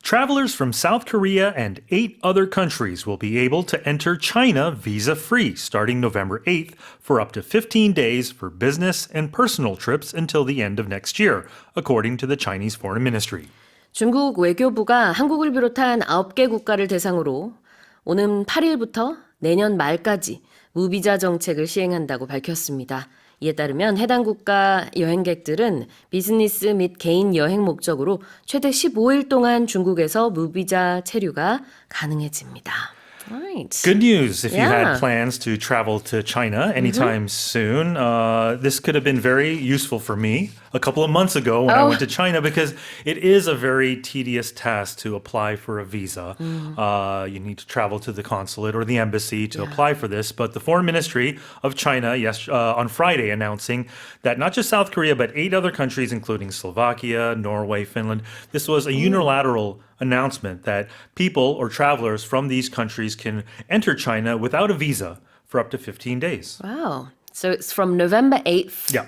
Travelers from South Korea and 8 other countries will be able to enter China visa-free starting November 8th for up to 15 days for business and personal trips until the end of next year, according to the Chinese Foreign Ministry. 중국 외교부가 한국을 비롯한 9개 국가를 대상으로 오는 8일부터 내년 말까지 무비자 정책을 시행한다고 밝혔습니다. 이에 따르면 해당 국가 여행객들은 비즈니스 및 개인 여행 목적으로 최대 15일 동안 중국에서 무비자 체류가 가능해집니다. Right. Good news if you Yeah. had plans to travel to China anytime soon. This could have been very useful for me a couple of months ago when I went to China because it is a very tedious task to apply for a visa. You need to travel to the consulate or the embassy to apply for this. But the Foreign Ministry of China on Friday announcing that not just South Korea but 8 other countries including Slovakia, Norway, Finland, this was a unilateral announcement that people or travelers from these countries can enter China without a visa for up to 15 days. Wow. So it's from November 8th Yeah.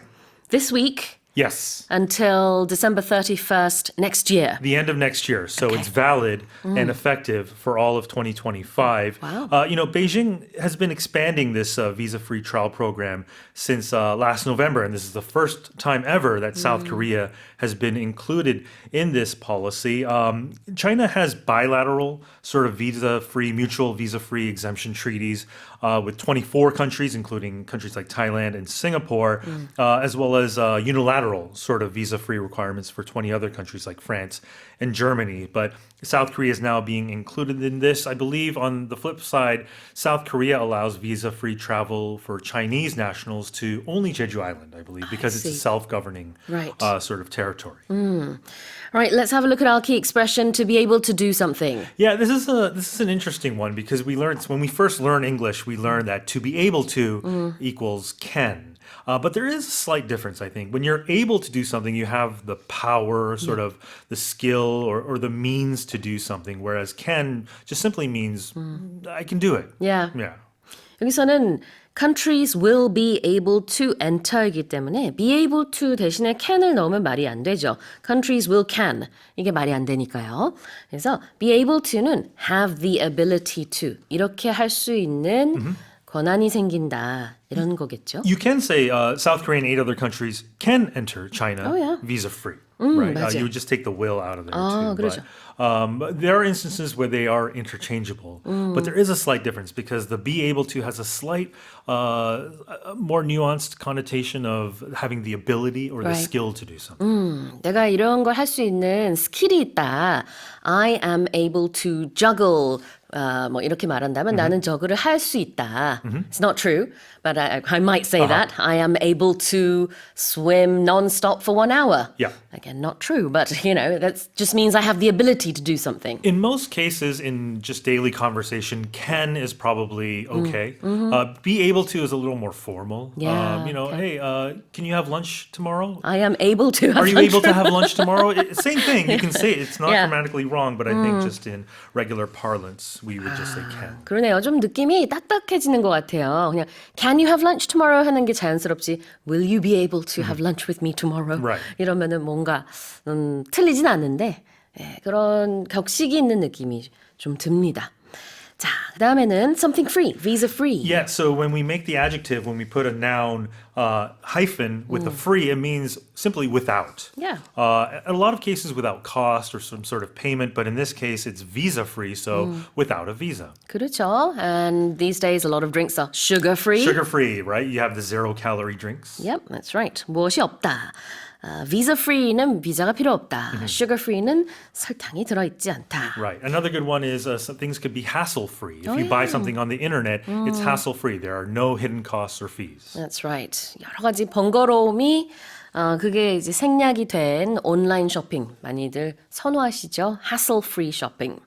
this week Yes. until December 31st next year. The end of next year. So it's valid and effective for all of 2025. Wow. Beijing has been expanding this visa-free trial program since last November. And this is the first time ever that South Korea has been included in this policy. China has bilateral sort of mutual visa-free exemption treaties with 24 countries, including countries like Thailand and Singapore, as well as unilateral sort of visa-free requirements for 20 other countries like France and Germany. But South Korea is now being included in this. I believe on the flip side, South Korea allows visa-free travel for Chinese nationals to only Jeju Island, I believe, because it's a see. self-governing Right. sort of territory. All right, let's have a look at our key expression, to be able to do something. Yeah, this is an interesting one because we learned when we first learn English, we learn that to be able to equals can. But there is a slight difference, I think. When you're able to do something, you have the power, sort of the skill or the means to do something, whereas can just simply means I can do it. Yeah. Yeah. 여기서는 countries will be able to enter이기 때문에 be able to 대신에 can을 넣으면 말이 안 되죠. countries will can. 이게 말이 안 되니까요. 그래서 be able to는 have the ability to. 이렇게 할 수 있는 권한이 생긴다. 이런 거겠죠. You can say South Korea and 8 other countries can enter China visa-free. Right? 맞아요. You would just take the will out of there 아, too. 그러죠. But there are instances where they are interchangeable. But there is a slight difference because the be able to has a slight more nuanced connotation of having the ability or the Right. skill to do something. 내가 이런 걸 할 수 있는 스킬이 있다. I am able to juggle. 뭐 이렇게 말한다면 나는 저거를 할 수 있다. It's not true, but I might say that. I am able to swim non-stop for 1 hour. Yeah. Again, not true, but that just means I have the ability to do something. In most cases, in just daily conversation, can is probably okay. Be able to is a little more formal. Yeah, Hey, can you have lunch tomorrow? I am able to have Are you lunch able to have lunch tomorrow? Same thing. You can say it. It's not Yeah. grammatically wrong, but I think just in regular parlance, we would just say can. 그러네요. 좀 느낌이 딱딱해지는 것 같아요. 그냥 Can you have lunch tomorrow 하는 게 자연스럽지 Will you be able to have lunch with me tomorrow? Right. 이러면은 뭔가 틀리진 않는데 그런 격식이 있는 느낌이 좀 듭니다. 자, 그다음에는 something free, visa free. Yeah, so when we make the adjective, when we put a noun hyphen with the free, it means simply without. Yeah. In a lot of cases without cost or some sort of payment, but in this case it's visa free, so without a visa. 그렇죠. And these days a lot of drinks are sugar free. Sugar free, right? You have the 0-calorie drinks. Yep, that's right. 무엇이 없다. visa free는 비자가 필요 없다. sugar free는 설탕이 들어있지 않다. Right. Another good one is some things could be hassle free. If you buy something on the internet, it's hassle free. There are no hidden costs or fees. That's right. 여러 가지 번거로움이 그게 이제 생략이 된 온라인 쇼핑 많이들 선호하시죠? hassle free shopping.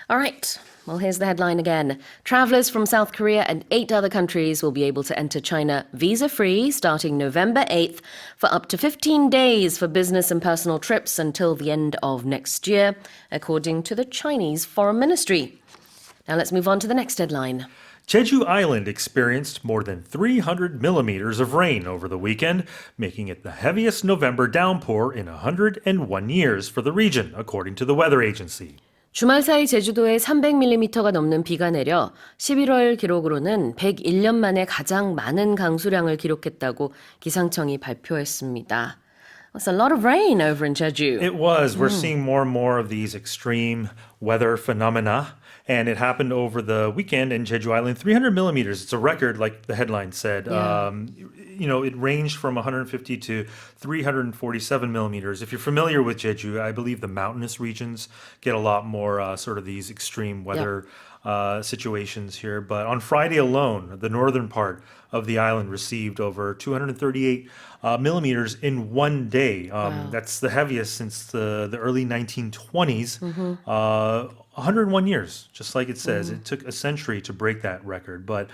All right. Well, here's the headline again. Travelers from South Korea and 8 other countries will be able to enter China visa-free starting November 8th for up to 15 days for business and personal trips until the end of next year, according to the Chinese Foreign Ministry. Now let's move on to the next headline. Jeju Island experienced more than 300 millimeters of rain over the weekend, making it the heaviest November downpour in 101 years for the region, according to the weather agency. 주말 사이 제주도에 300mm가 넘는 비가 내려 11월 기록으로는 101년 만에 가장 많은 강수량을 기록했다고 기상청이 발표했습니다. It's a lot of rain over in Jeju. It was. We're seeing more and more of these extreme weather phenomena. And it happened over the weekend in Jeju Island, 300 millimeters. It's a record, like the headline said. Yeah. It ranged from 150 to 347 millimeters. If you're familiar with Jeju, I believe the mountainous regions get a lot more sort of these extreme weather situations here. But on Friday alone, the northern part of the island received over 238 millimeters in one day. That's the heaviest since the early 1920s. 101 years, just like it says. It took a century to break that record, but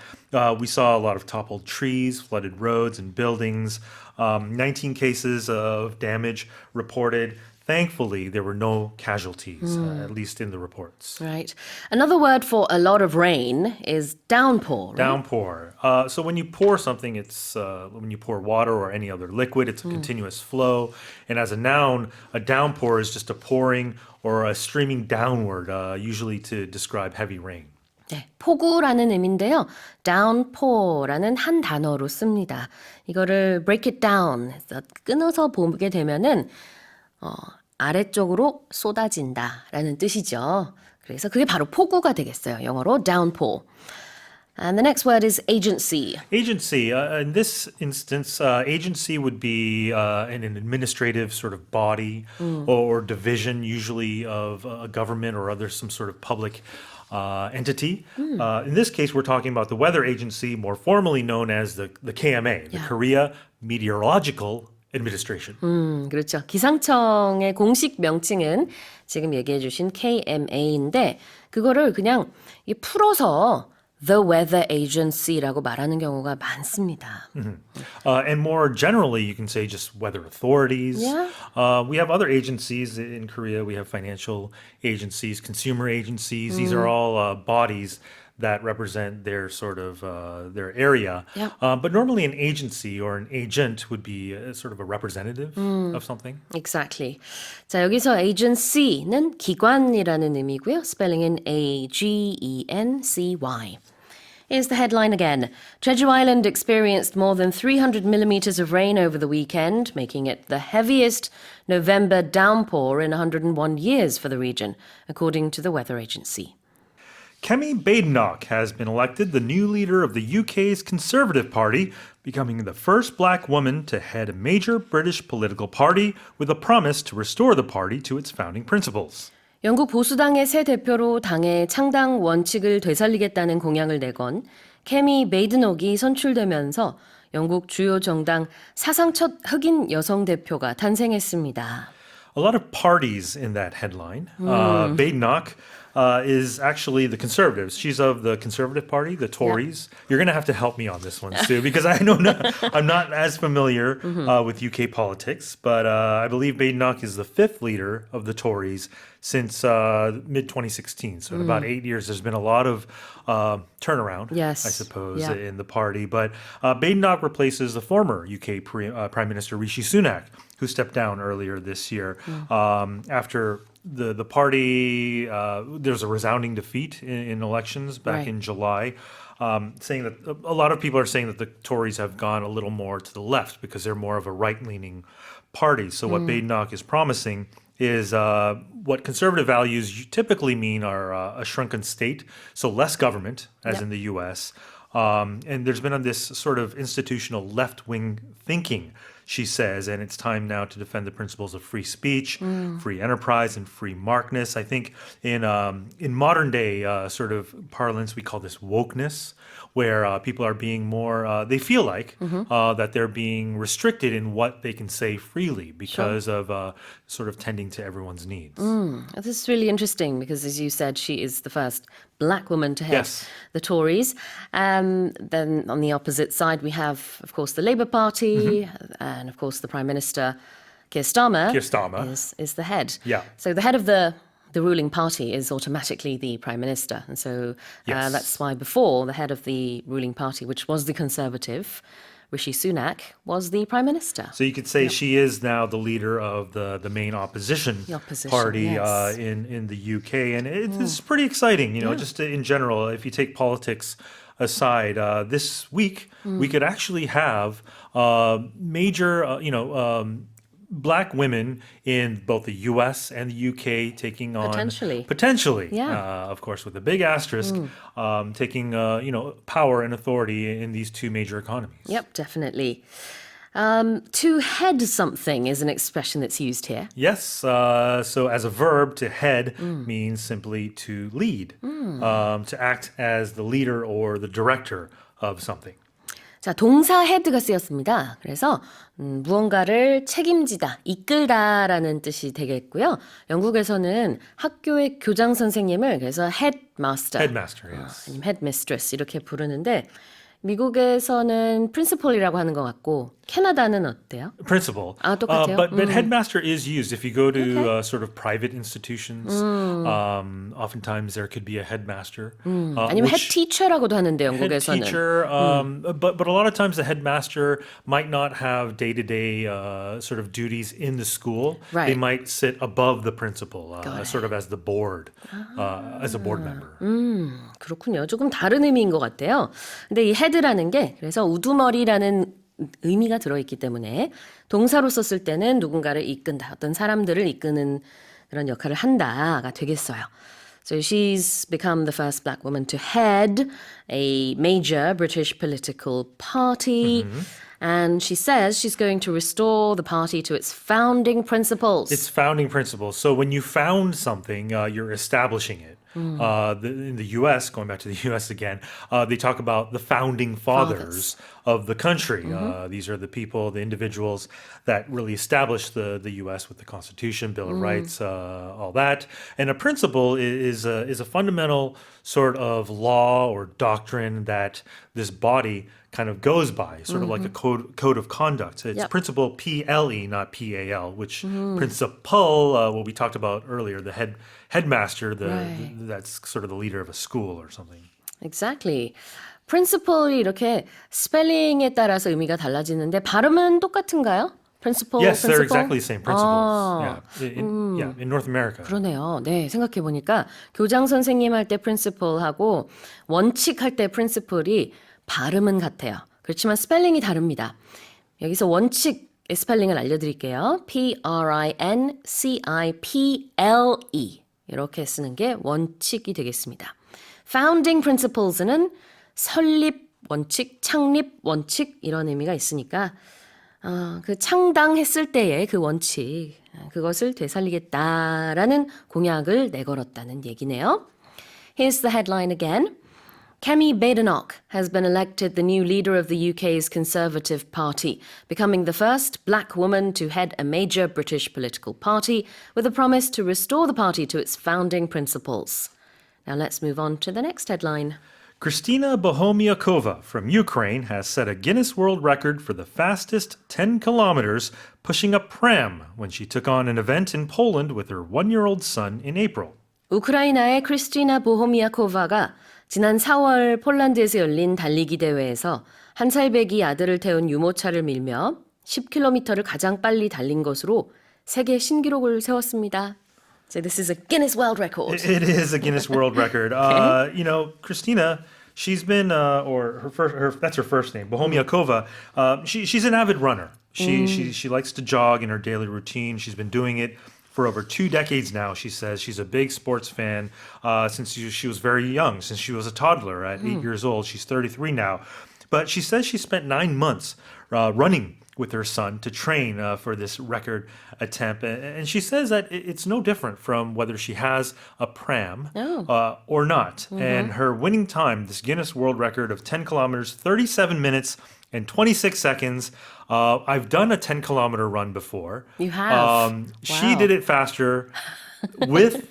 we saw a lot of toppled trees, flooded roads and buildings, 19 cases of damage reported. Thankfully, there were no casualties, at least in the reports. Right. Another word for a lot of rain is downpour. Right? Downpour. So when you pour something, it's when you pour water or any other liquid, it's a continuous flow. And as a noun, a downpour is just a pouring or a streaming downward, usually to describe heavy rain. 네, 폭우라는 의미인데요. downpour라는 한 단어로 씁니다. 이거를 break it down 해서 끊어서 보게 되면은 아래쪽으로 쏟아진다라는 뜻이죠. 그래서 그게 바로 폭우가 되겠어요. 영어로 downpour. And the next word is agency. Agency. In this instance, agency would be an administrative sort of body or division, usually of a government or other some sort of public entity. In this case, we're talking about the weather agency, more formally known as the KMA, the Korea Meteorological Administration. 그렇죠. 기상청의 공식 명칭은 지금 얘기해 주신 KMA인데 그거를 그냥 풀어서 The Weather Agency라고 말하는 경우가 많습니다. And more generally, you can say just weather authorities. Yeah. We have other agencies in Korea. We have financial agencies, consumer agencies. These are all bodies that represent their sort of their area. Yeah. But normally an agency or an agent would be sort of a representative of something. Exactly. 자, 여기서 agency는 기관이라는 의미고요. 스펠링은 A-G-E-N-C-Y. Here's the headline again. Jeju Island experienced more than 300 millimeters of rain over the weekend, making it the heaviest November downpour in 101 years for the region, according to the weather agency. Kemi Badenoch has been elected the new leader of the UK's Conservative Party, becoming the first black woman to head a major British political party with a promise to restore the party to its founding principles. 영국 보수당의 새 대표로 당의 창당 원칙을 되살리겠다는 공약을 내건 케미 베이드녹이 선출되면서 영국 주요 정당 사상 첫 흑인 여성 대표가 탄생했습니다. A lot of parties in that headline. Badenoch is actually the Conservatives. She's of the Conservative Party, the Tories. Yeah. You're going to have to help me on this one, Sue, because I'm not as familiar with UK politics, but I believe Badenoch is the fifth leader of the Tories since mid-2016. So in about 8 years, there's been a lot of turnaround, yes. I suppose, in the party. But Badenoch replaces the former UK Prime Minister Rishi Sunak, who stepped down earlier this year after the party. There was a resounding defeat in elections back in July, saying that a lot of people are saying that the Tories have gone a little more to the left because they're more of a right-leaning party. So what Badenoch is promising is what conservative values typically mean are a shrunken state, so less government, as in the U.S., and there's been this sort of institutional left-wing thinking, she says, and it's time now to defend the principles of free speech, free enterprise, and free marketness. I think in modern day sort of parlance, we call this wokeness, where people are being more, they feel like that they're being restricted in what they can say freely because of sort of tending to everyone's needs. This is really interesting because, as you said, she is the first black woman to head the Tories. Then on the opposite side, we have, of course, the Labour Party and, of course, the Prime Minister, Keir Starmer. Keir Starmer is the head. Yeah. So the head of the the ruling party is automatically the prime minister. And so Yes. that's why before the head of the ruling party, which was the Conservative, Rishi Sunak, was the prime minister. So you could say she is now the leader of the main opposition, The opposition, party yes. in the UK. And it's pretty exciting, just in general, if you take politics aside, this week we could actually have major, black women in both the U.S. and the U.K. taking on potentially, Yeah. of course, with a big asterisk, taking power and authority in these two major economies. Yep, definitely. To head something is an expression that's used here. Yes. So as a verb, to head means simply to lead, to act as the leader or the director of something. 자, 동사 head가 쓰였습니다. 그래서 무언가를 책임지다, 이끌다라는 뜻이 되겠고요. 영국에서는 학교의 교장 선생님을 그래서 headmaster, Headmaster, yes. 아니면 headmistress 이렇게 부르는데 미국에서는 principal이라고 하는 것 같고 캐나다는 어때요? Principal. 똑같아요? But headmaster is used if you go to sort of private institutions. Oftentimes there could be a headmaster. 아니면 head teacher라고도 하는데 head 영국에서는. teacher, but a lot of times the headmaster might not have day-to-day sort of duties in the school. Right. They might sit above the principal, sort of as the board, as a board member. 그렇군요. 조금 다른 의미인 것 같아요. 근데 이 head라는 게 그래서 우두머리라는 의미가 들어있기 때문에 동사로 썼을 때는 누군가를 이끈다, 어떤 사람들을 이끄는 그런 역할을 한다가 되겠어요. So she's become the first black woman to head a major British political party. And she says she's going to restore the party to its founding principles. Its founding principles. So when you found something, you're establishing it. In the U.S., going back to the U.S. again, they talk about the founding fathers of the country. These are the people, the individuals that really established the U.S. with the Constitution, Bill of Rights, all that. And a principle is a fundamental sort of law or doctrine that this body kind of goes by, sort of like a code of conduct. It's principle P-L-E, not P-A-L, which principal, what we talked about earlier, the headmaster, that's sort of the leader of a school or something. Exactly. principal이 이렇게 스펠링에 따라서 의미가 달라지는데 발음은 똑같은가요? principal, Yes, they're principal? exactly the same principles. In North America. 그러네요. 네, 생각해 보니까 교장 선생님 할 때 principal하고 원칙 할 때 principal이 발음은 같아요. 그렇지만 스펠링이 다릅니다. 여기서 원칙의 스펠링을 알려드릴게요. P-R-I-N-C-I-P-L-E 이렇게 쓰는 게 원칙이 되겠습니다. Founding principles는 설립 원칙, 창립 원칙 이런 의미가 있으니까 그 창당했을 때의 그 원칙 그것을 되살리겠다라는 공약을 내걸었다는 얘기네요. Here's the headline again. Kemi Badenoch has been elected the new leader of the UK's Conservative Party, becoming the first black woman to head a major British political party with a promise to restore the party to its founding principles. Now let's move on to the next headline. Kristina Bohomiakova from Ukraine has set a Guinness World Record for the fastest 10 kilometers pushing a pram when she took on an event in Poland with her one-year-old son in April. 우크라이나의 크리스티나 보호미아코바가 지난 4월 폴란드에서 열린 달리기 대회에서 한 살 배기 아들을 태운 유모차를 밀며 10km를 가장 빨리 달린 것으로 세계 신기록을 세웠습니다. So this is a Guinness World Record. It is a Guinness World Record. Kristina, she's been, that's her first name, Bohomiakova. She's an avid runner. She likes to jog in her daily routine. She's been doing it for over 2 decades now. She says she's a big sports fan since she was very young, since she was a toddler at 8 years old. She's 33 now. But she says she spent 9 months running with her son to train for this record attempt. And she says that it's no different from whether she has a pram or not. And her winning time, this Guinness World Record of 10 kilometers, 37 minutes and 26 seconds. I've done a 10-kilometer run before. You have? She did it faster with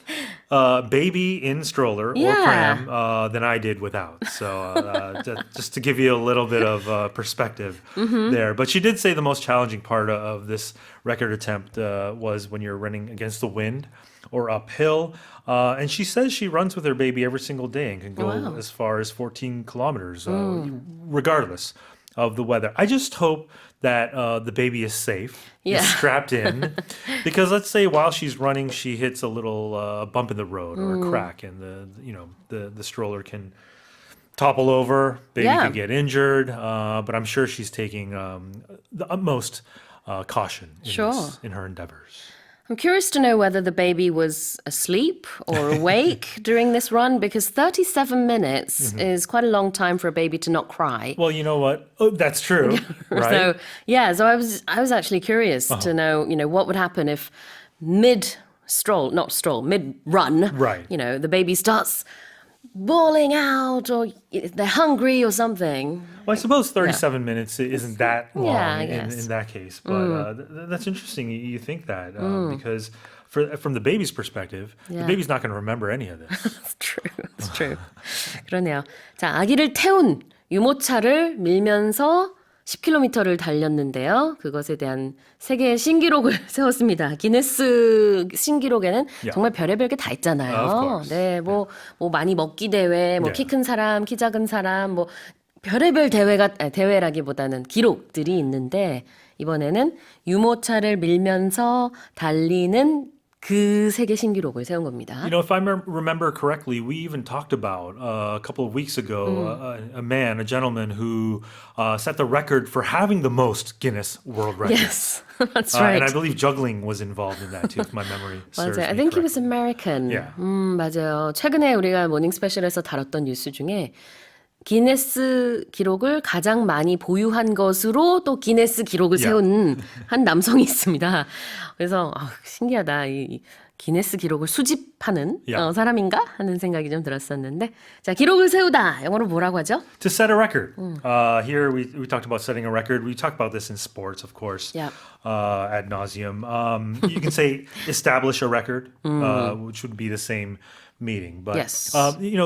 baby in stroller or pram than I did without. So just to give you a little bit of perspective there. But she did say the most challenging part of this record attempt was when you're running against the wind or uphill. And she says she runs with her baby every single day and can go as far as 14 kilometers, regardless of the weather. I just hope that the baby is safe, is strapped in, because let's say while she's running, she hits a little bump in the road or a crack, and the stroller can topple over. Baby could get injured, but I'm sure she's taking the utmost caution in her endeavors. I'm curious to know whether the baby was asleep or awake during this run, because 37 minutes is quite a long time for a baby to not cry. Well, you know what? Oh, that's true, right? So I was actually curious to know, what would happen if mid run, right? The baby starts bawling out, or they're hungry or something. Well, I suppose 37 minutes isn't that long in that case, but that's interesting. You think that because from the baby's perspective, the baby's not going to remember any of this. It's true. It's true. 그러네요. 자, 아기를 태운 유모차를 밀면서 10km를 달렸는데요. 그것에 대한 세계의 신기록을 세웠습니다. 기네스 신기록에는 정말 별의별 게 다 있잖아요. 네, 뭐 많이 먹기 대회, 키 큰 사람, 키 작은 사람, 별의별 대회라기보다는 기록들이 있는데, 이번에는 유모차를 밀면서 달리는 그 세계 신기록을 세운 겁니다. If I remember correctly, we even talked about a couple of weeks ago a gentleman who set the record for having the most Guinness World Records. Yes, that's right. And I believe juggling was involved in that too, if my memory serves me 맞아요. I think he was correctly. American. Yeah. 맞아요. 최근에 우리가 모닝스페셜에서 다뤘던 뉴스 중에 기네스 기록을 가장 많이 보유한 것으로 또 기네스 기록을 세운 한 남성이 있습니다. 그래서 신기하다. 이 기네스 기록을 수집하는 사람인가 하는 생각이 좀 들었었는데, 자, 기록을 세우다 영어로 뭐라고 하죠? To set a record. Here we talked about setting a record. We talked about this in sports, of course, ad nauseum. You can say establish a record, which would be the same meeting. But,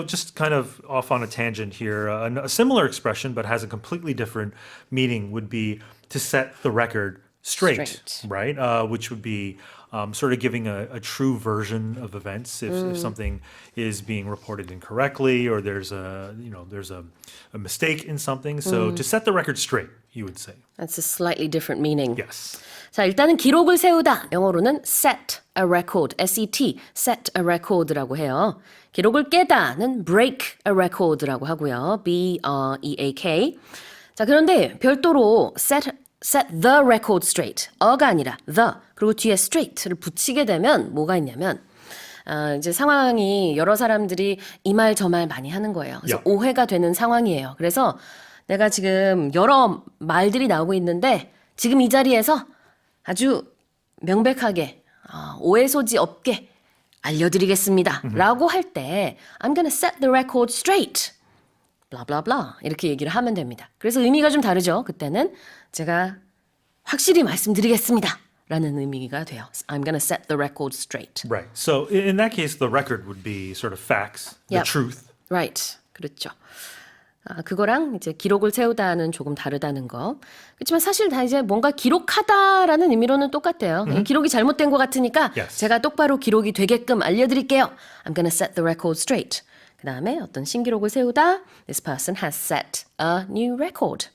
just kind of off on a tangent here, a similar expression but has a completely different meaning would be to set the record straight. Right? Which would be sort of giving a true version of events if something is being reported incorrectly or there's a mistake in something. So to set the record straight, you would say. That's a slightly different meaning. Yes. 자, 일단은 기록을 세우다. 영어로는 set a record, S-E-T, set a record라고 해요. 기록을 깨다는 break a record라고 하고요. B-R-E-A-K. 자, 그런데 별도로 set the record straight, 어가 아니라 the, 그리고 뒤에 straight를 붙이게 되면 뭐가 있냐면 이제 상황이 여러 사람들이 이 말 저 말 많이 하는 거예요. 그래서 오해가 되는 상황이에요. 그래서 내가 지금 여러 말들이 나오고 있는데 지금 이 자리에서 아주 명백하게 오해 소지 없게 알려드리겠습니다. 라고 할 때 I'm gonna set the record straight. 블라블라블라 이렇게 얘기를 하면 됩니다. 그래서 의미가 좀 다르죠. 그때는 제가 확실히 말씀드리겠습니다. 라는 의미가 돼요. I'm gonna set the record straight. Right. So in that case, the record would be sort of facts, the truth. Right. 그렇죠. 그거랑 이제 기록을 세우다는 조금 다르다는 거. 그렇지만 사실 다 이제 뭔가 기록하다라는 의미로는 똑같아요. 기록이 잘못된 것 같으니까 제가 똑바로 기록이 되게끔 알려드릴게요. I'm gonna set the record straight. 그 다음에 어떤 신기록을 세우다. This person has set a new record.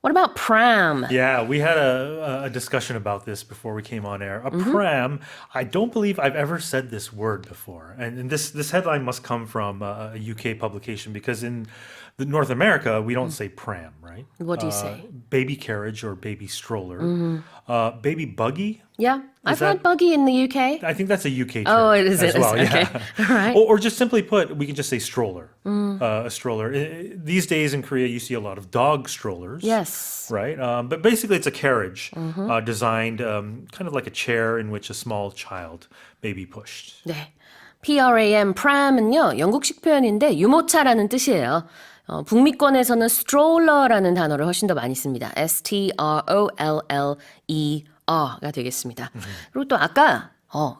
What about pram? Yeah, we had a discussion about this before we came on air. A pram, I don't believe I've ever said this word before. And this headline must come from a UK publication because in North America, we don't say pram, right? What do you say? Baby carriage or baby stroller. Baby buggy? Yeah, I've had buggy in the UK. I think that's a UK term. Oh, it is. As well. Okay. Yeah. All right. Or just simply put, we can just say stroller. A stroller. These days in Korea, you see a lot of dog strollers. Yes. Right? But basically, it's a carriage designed kind of like a chair in which a small child may be pushed. 네. PRAM, pram은요, 영국식 표현인데 유모차라는 뜻이에요. 북미권에서는 stroller라는 단어를 훨씬 더 많이 씁니다. S-T-R-O-L-L-E-R가 되겠습니다. 그리고 또 아까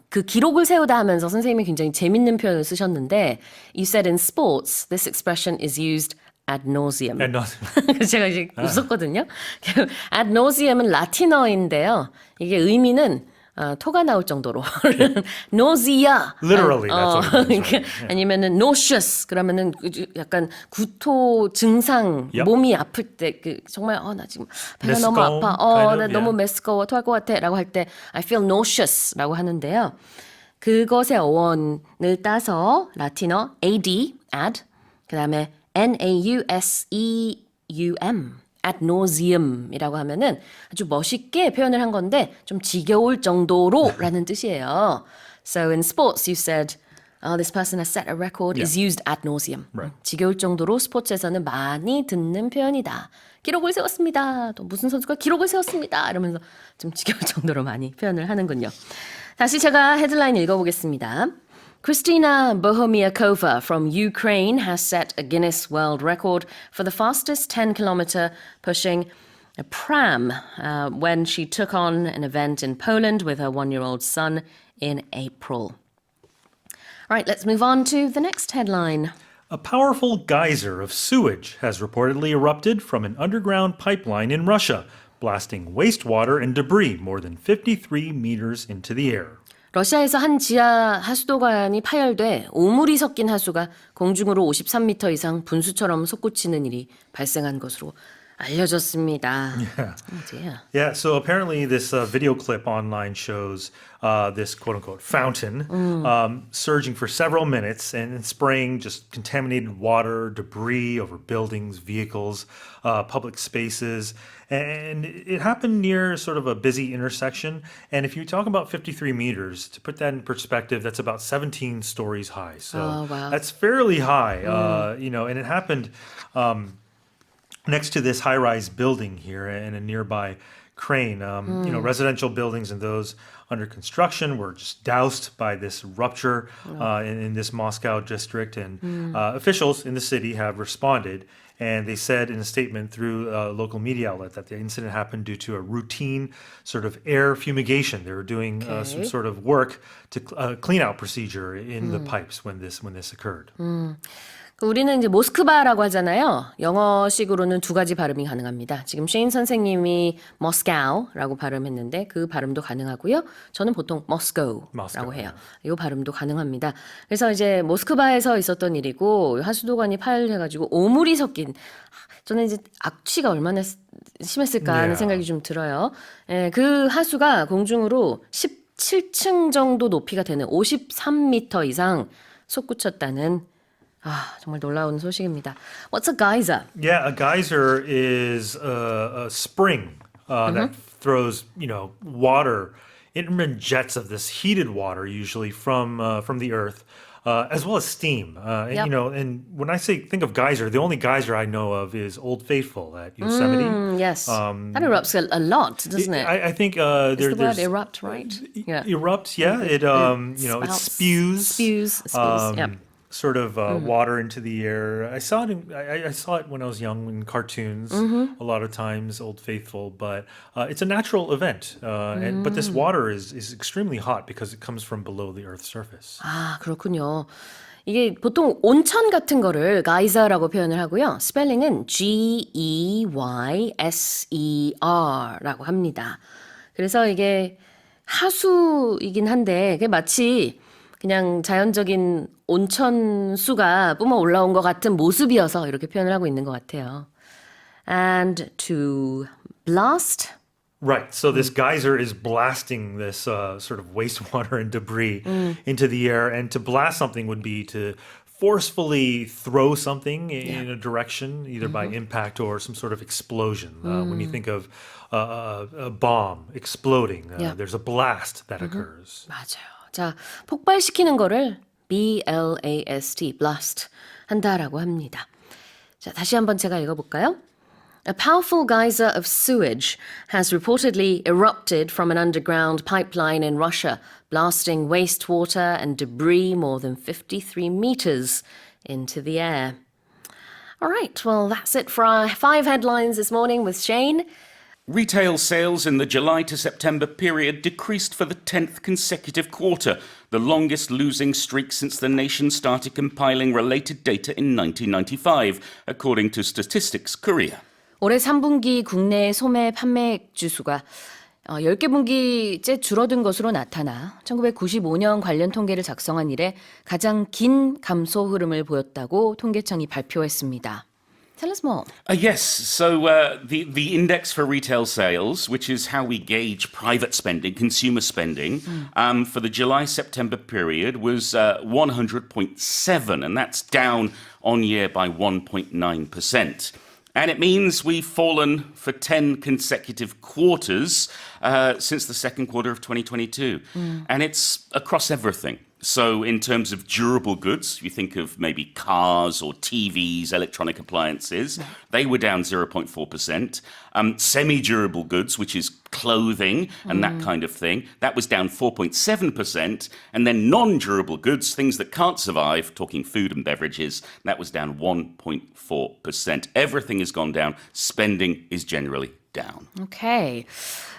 그 기록을 세우다 하면서 선생님이 굉장히 재밌는 표현을 쓰셨는데 You said in sports, this expression is used ad nauseum. Ad nauseum. 그래서 제가 이제 웃었거든요. ad nauseum은 라틴어인데요. 이게 의미는 토가 나올 정도로 nausea. Literally, that's what it means. Right? Yeah. 아니면은 nauseous 그러면은 약간 구토 증상 Yep. 몸이 아플 때 정말 나 지금 배가 너무 메스꺼움, 아파 kind 나 of, 너무 yeah. 메스꺼워 토할 것 같아라고 할 때 I feel nauseous라고 하는데요. 그것의 어원을 따서 라틴어 ad 그다음에 nauseum ad nauseum이라고 하면은 아주 멋있게 표현을 한 건데 좀 지겨울 정도로라는 뜻이에요. So in sports you said this person has set a record is used ad nauseum. Right. 지겨울 정도로 스포츠에서는 많이 듣는 표현이다. 기록을 세웠습니다. 또 무슨 선수가 기록을 세웠습니다. 이러면서 좀 지겨울 정도로 많이 표현을 하는군요. 다시 제가 헤드라인 읽어보겠습니다. Kristina Bohomiakova from Ukraine has set a Guinness World Record for the fastest 10-kilometer pushing a pram when she took on an event in Poland with her 1-year-old son in April. All right, let's move on to the next headline. A powerful geyser of sewage has reportedly erupted from an underground pipeline in Russia, blasting wastewater and debris more than 53 meters into the air. 러시아에서 한 지하 하수도관이 파열돼 오물이 섞인 하수가 공중으로 53m 이상 분수처럼 솟구치는 일이 발생한 것으로 알려졌습니다. Yeah. Oh dear. Yeah, so apparently this video clip online shows this quote-unquote fountain surging for several minutes and spraying just contaminated water, debris over buildings, vehicles, public spaces. And it happened near sort of a busy intersection. And if you talk about 53 meters, to put that in perspective, that's about 17 stories high. So wow. that's fairly high, and it happened next to this high-rise building here in a nearby crane. Residential buildings and those under construction were just doused by this rupture in this Moscow district. And officials in the city have responded. And they said in a statement through a local media outlet that the incident happened due to a routine sort of air fumigation. They were doing some sort of work to clean out procedure in the pipes when this occurred. 우리는 이제 모스크바라고 하잖아요. 영어식으로는 두 가지 발음이 가능합니다. 지금 셰인 선생님이 Moscow라고 발음했는데 그 발음도 가능하고요. 저는 보통 Moscow라고 해요. 이 발음도 가능합니다. 그래서 이제 모스크바에서 있었던 일이고 하수도관이 파열해가지고 오물이 섞인 저는 이제 악취가 얼마나 심했을까 하는 생각이 좀 들어요. 예, 그 하수가 공중으로 17층 정도 높이가 되는 53m 이상 솟구쳤다는 정말 놀라운 소식입니다. What's a geyser? Yeah, a geyser is a spring that throws, water, intermittent jets of this heated water, usually from the earth, as well as steam. And when I think of geyser, the only geyser I know of is Old Faithful at Yosemite. Yes, that erupts a lot, doesn't it? I think Is the word there's erupt, right? Yeah. Erupts. Yeah, it spouts, spews. Spews. Yep. Sort of water into the air. I saw it. I saw it when I was young in cartoons. A lot of times, Old Faithful. But it's a natural event. But this water is extremely hot because it comes from below the Earth's surface. 그렇군요. 이게 보통 온천 같은 거를 geyser라고 표현을 하고요. 스펠링은 Geyser라고 합니다. 그래서 이게 하수이긴 한데 그게 마치 그냥 자연적인 온천수가 뿜어 올라온 것 같은 모습이어서 이렇게 표현을 하고 있는 것 같아요. And to blast? Right. So this geyser is blasting this sort of wastewater and debris into the air. And to blast something would be to forcefully throw something in a direction, either by impact or some sort of explosion. When you think of a bomb exploding, there's a blast that occurs. 맞아요. 자, 폭발시키는 거를 blast, blast 한다라고 합니다. 자, 다시 한번 제가 읽어볼까요? A powerful geyser of sewage has reportedly erupted from an underground pipeline in Russia, blasting wastewater and debris more than 53 meters into the air. All right, well, that's it for our 5 headlines this morning with Shane. Retail sales in the July to September period decreased for the 10th consecutive quarter, the longest losing streak since the nation started compiling related data in 1995, according to Statistics Korea. 올해 3분기 국내 소매 판매액 지수가 10개 분기째 줄어든 것으로 나타나 1995년 관련 통계를 작성한 이래 가장 긴 감소 흐름을 보였다고 통계청이 발표했습니다. Tell us more. Yes, so the index for retail sales, which is how we gauge private spending, consumer spending, for the July-September period was 100.7, and that's down on year by 1.9%. And it means we've fallen for 10 consecutive quarters since the second quarter of 2022. And it's across everything. So in terms of durable goods, you think of maybe cars or TVs, electronic appliances, they were down 0.4%. Semi-durable goods, which is clothing and that kind of thing, that was down 4.7%. And then non-durable goods, things that can't survive, talking food and beverages, that was down 1.4%. Everything has gone down. Spending is generally down. Okay.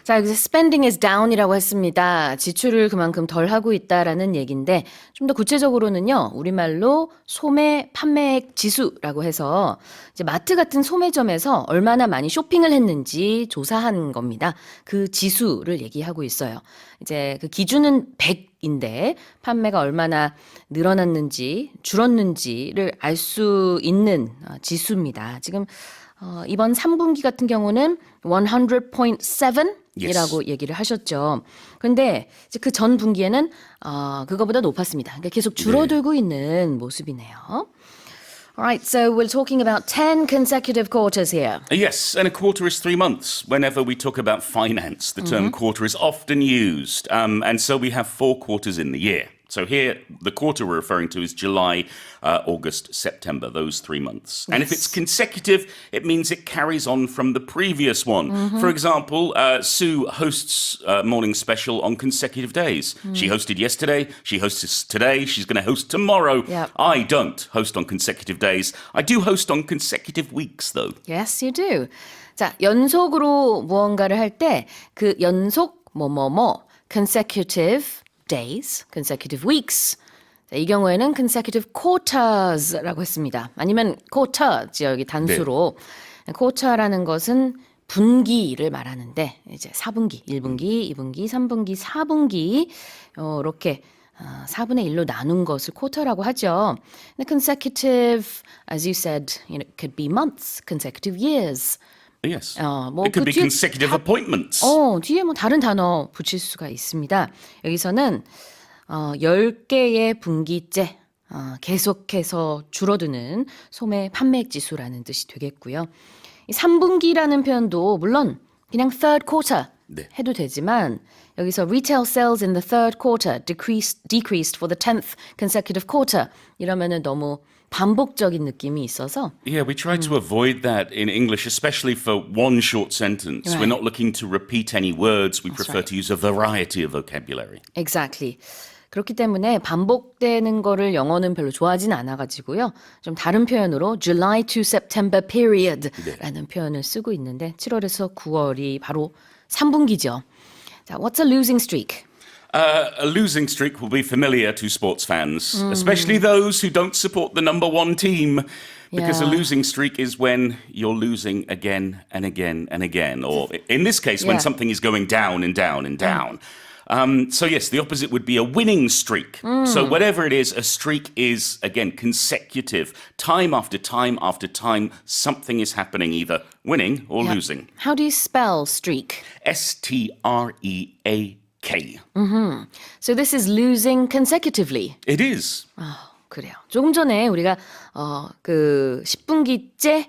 자, 여기서 spending is down이라고 했습니다. 지출을 그만큼 덜 하고 있다라는 얘기인데 좀 더 구체적으로는요. 우리말로 소매 판매액 지수라고 해서 이제 마트 같은 소매점에서 얼마나 많이 쇼핑을 했는지 조사한 겁니다. 그 지수를 얘기하고 있어요. 이제 그 기준은 100인데 판매가 얼마나 늘어났는지 줄었는지를 알 수 있는 지수입니다. 지금 이번 3분기 같은 경우는 100.7 이라고 얘기를 하셨죠. 그런데 그 전 분기에는 그거보다 높았습니다. 그러니까 계속 줄어들고 있는 모습이네요. Alright, so we're talking about 10 consecutive quarters here. Yes, and a quarter is 3 months. Whenever we talk about finance, the term quarter is often used. And so we have 4 quarters in the year. So here, the quarter we're referring to is July, August, September, those 3 months. And if it's consecutive, it means it carries on from the previous one. For example, Sue hosts Morning Special on consecutive days. She hosted yesterday, she hosts today, she's going to host tomorrow. Yep. I don't host on consecutive days. I do host on consecutive weeks, though. Yes, you do. 자, 연속으로 무언가를 할 때 그 연속 뭐뭐뭐 consecutive days, consecutive weeks. 자, 이 경우에는 consecutive quarters라고 했습니다. 아니면 quarter죠, 여기 단수로. 네. quarter라는 것은 분기를 말하는데 이제 4분기, 1분기, 2분기, 3분기, 4분기 이렇게 4분의 1로 나눈 것을 quarter라고 하죠. 근데 consecutive, as you said, it could be months, consecutive years. Yes. 뭐 it could be consecutive appointments. 뒤에 뭐 다른 단어 붙일 수가 있습니다. 여기서는 10개의 분기째 계속해서 줄어드는 소매 판매액 지수라는 뜻이 되겠고요. 이 3분기라는 표현도 물론 그냥 third quarter 해도 되지만 여기서 retail sales in the third quarter decreased for the 10th consecutive quarter 이러면은 너무 반복적인 느낌이 있어서 Yeah, we try to avoid that in English, especially for one short sentence. Right. We're not looking to repeat any words. We That's prefer right. to use a variety of vocabulary. Exactly. 그렇기 때문에 반복되는 거를 영어는 별로 좋아하진 않아가지고요. 좀 다른 표현으로 July to September period라는 표현을 쓰고 있는데 7월에서 9월이 바로 3분기죠. 자, what's a losing streak? A losing streak will be familiar to sports fans, especially those who don't support the number one team. Because a Yeah. losing streak is when you're losing again and again and again. Or in this case, when Yeah. something is going down and down and down. So yes, the opposite would be a winning streak. So whatever it is, a streak is, again, consecutive. Time after time after time, something is happening, either winning or Yeah. losing. How do you spell streak? Streak. So this is losing consecutively. It is. 그래요. 조금 전에 우리가 그 10분기째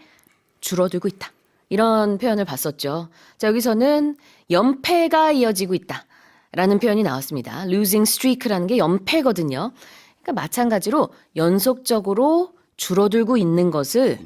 줄어들고 있다. 이런 표현을 봤었죠. 자, 여기서는 연패가 이어지고 있다. 라는 표현이 나왔습니다. losing streak라는 게 연패거든요. 그러니까 마찬가지로 연속적으로 줄어들고 있는 것을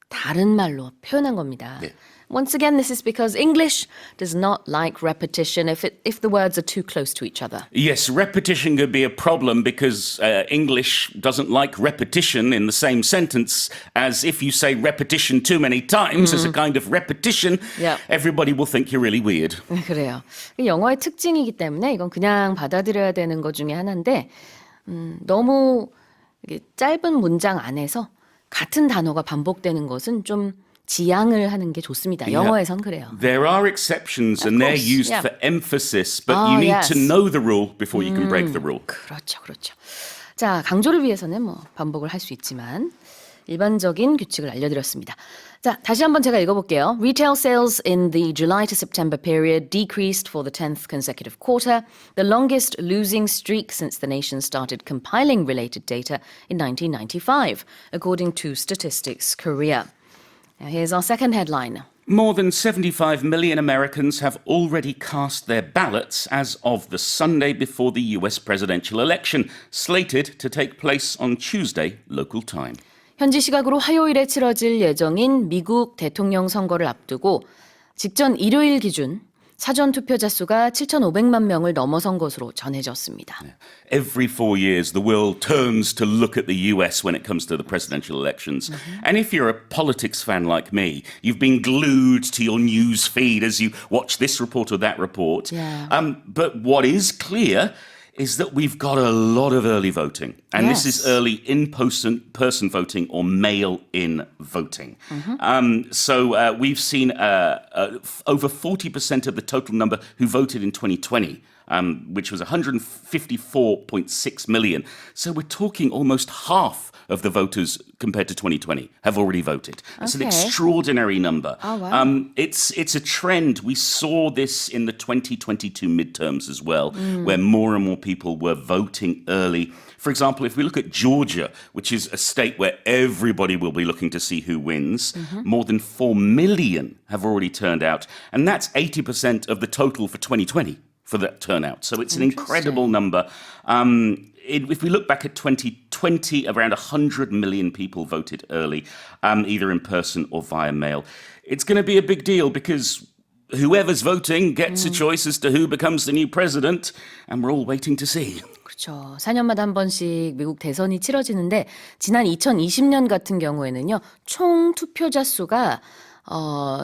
다른 말로 표현한 겁니다. 네. Once again, this is because English does not like repetition if the words are too close to each other. Yes, repetition could be a problem because English doesn't like repetition in the same sentence as if you say repetition too many times as a kind of repetition, Yeah. everybody will think you're really weird. 그래요. 영어의 특징이기 때문에 이건 그냥 받아들여야 되는 것 중에 하나인데 너무 짧은 문장 안에서 같은 단어가 반복되는 것은 좀 지양을 하는 게 좋습니다. 영어에선 그래요. There are exceptions Of and they're course, used yeah. for emphasis, but you need to know the rule before you can break the rule. 그렇죠, 그렇죠. 자, 강조를 위해서는 뭐 반복을 할 수 있지만 일반적인 규칙을 알려드렸습니다. 자, 다시 한번 제가 읽어볼게요. Retail sales in the July to September period decreased for the 10th consecutive quarter, the longest losing streak since the nation started compiling related data in 1995, according to Statistics Korea. Now, here's our second headline. More than 75 million Americans have already cast their ballots as of the Sunday before the US presidential election, slated to take place on Tuesday local time. 현지 시각으로 화요일에 치러질 예정인 미국 대통령 선거를 앞두고 직전 일요일 기준 사전 투표자 수가 7,500만 명을 넘어선 것으로 전해졌습니다. Every 4 years, the world turns to look at the US when it comes to the presidential elections. And if you're a politics fan like me, you've been glued to your news feed as you watch this report or that report. Yeah. But what is clear is that we've got a lot of early voting. And this is early in-person voting or mail-in voting. So we've seen over 40% of the total number who voted in 2020, which was 154.6 million. So we're talking almost half of the voters compared to 2020 have already voted. It's an extraordinary number. Oh, wow. It's a trend. We saw this in the 2022 midterms as well, where more and more people were voting early. For example, if we look at Georgia, which is a state where everybody will be looking to see who wins, more than 4 million have already turned out. And that's 80% of the total for 2020 for that turnout. So it's an incredible number. If we look back at 2020, around 100 million people voted early, either in person or via mail. It's going to be a big deal because whoever's voting gets a choice as to who becomes the new president, and we're all waiting to see. 그렇죠. 4년마다 한 번씩 미국 대선이 치러지는데 지난 2020년 같은 경우에는요. 총 투표자 수가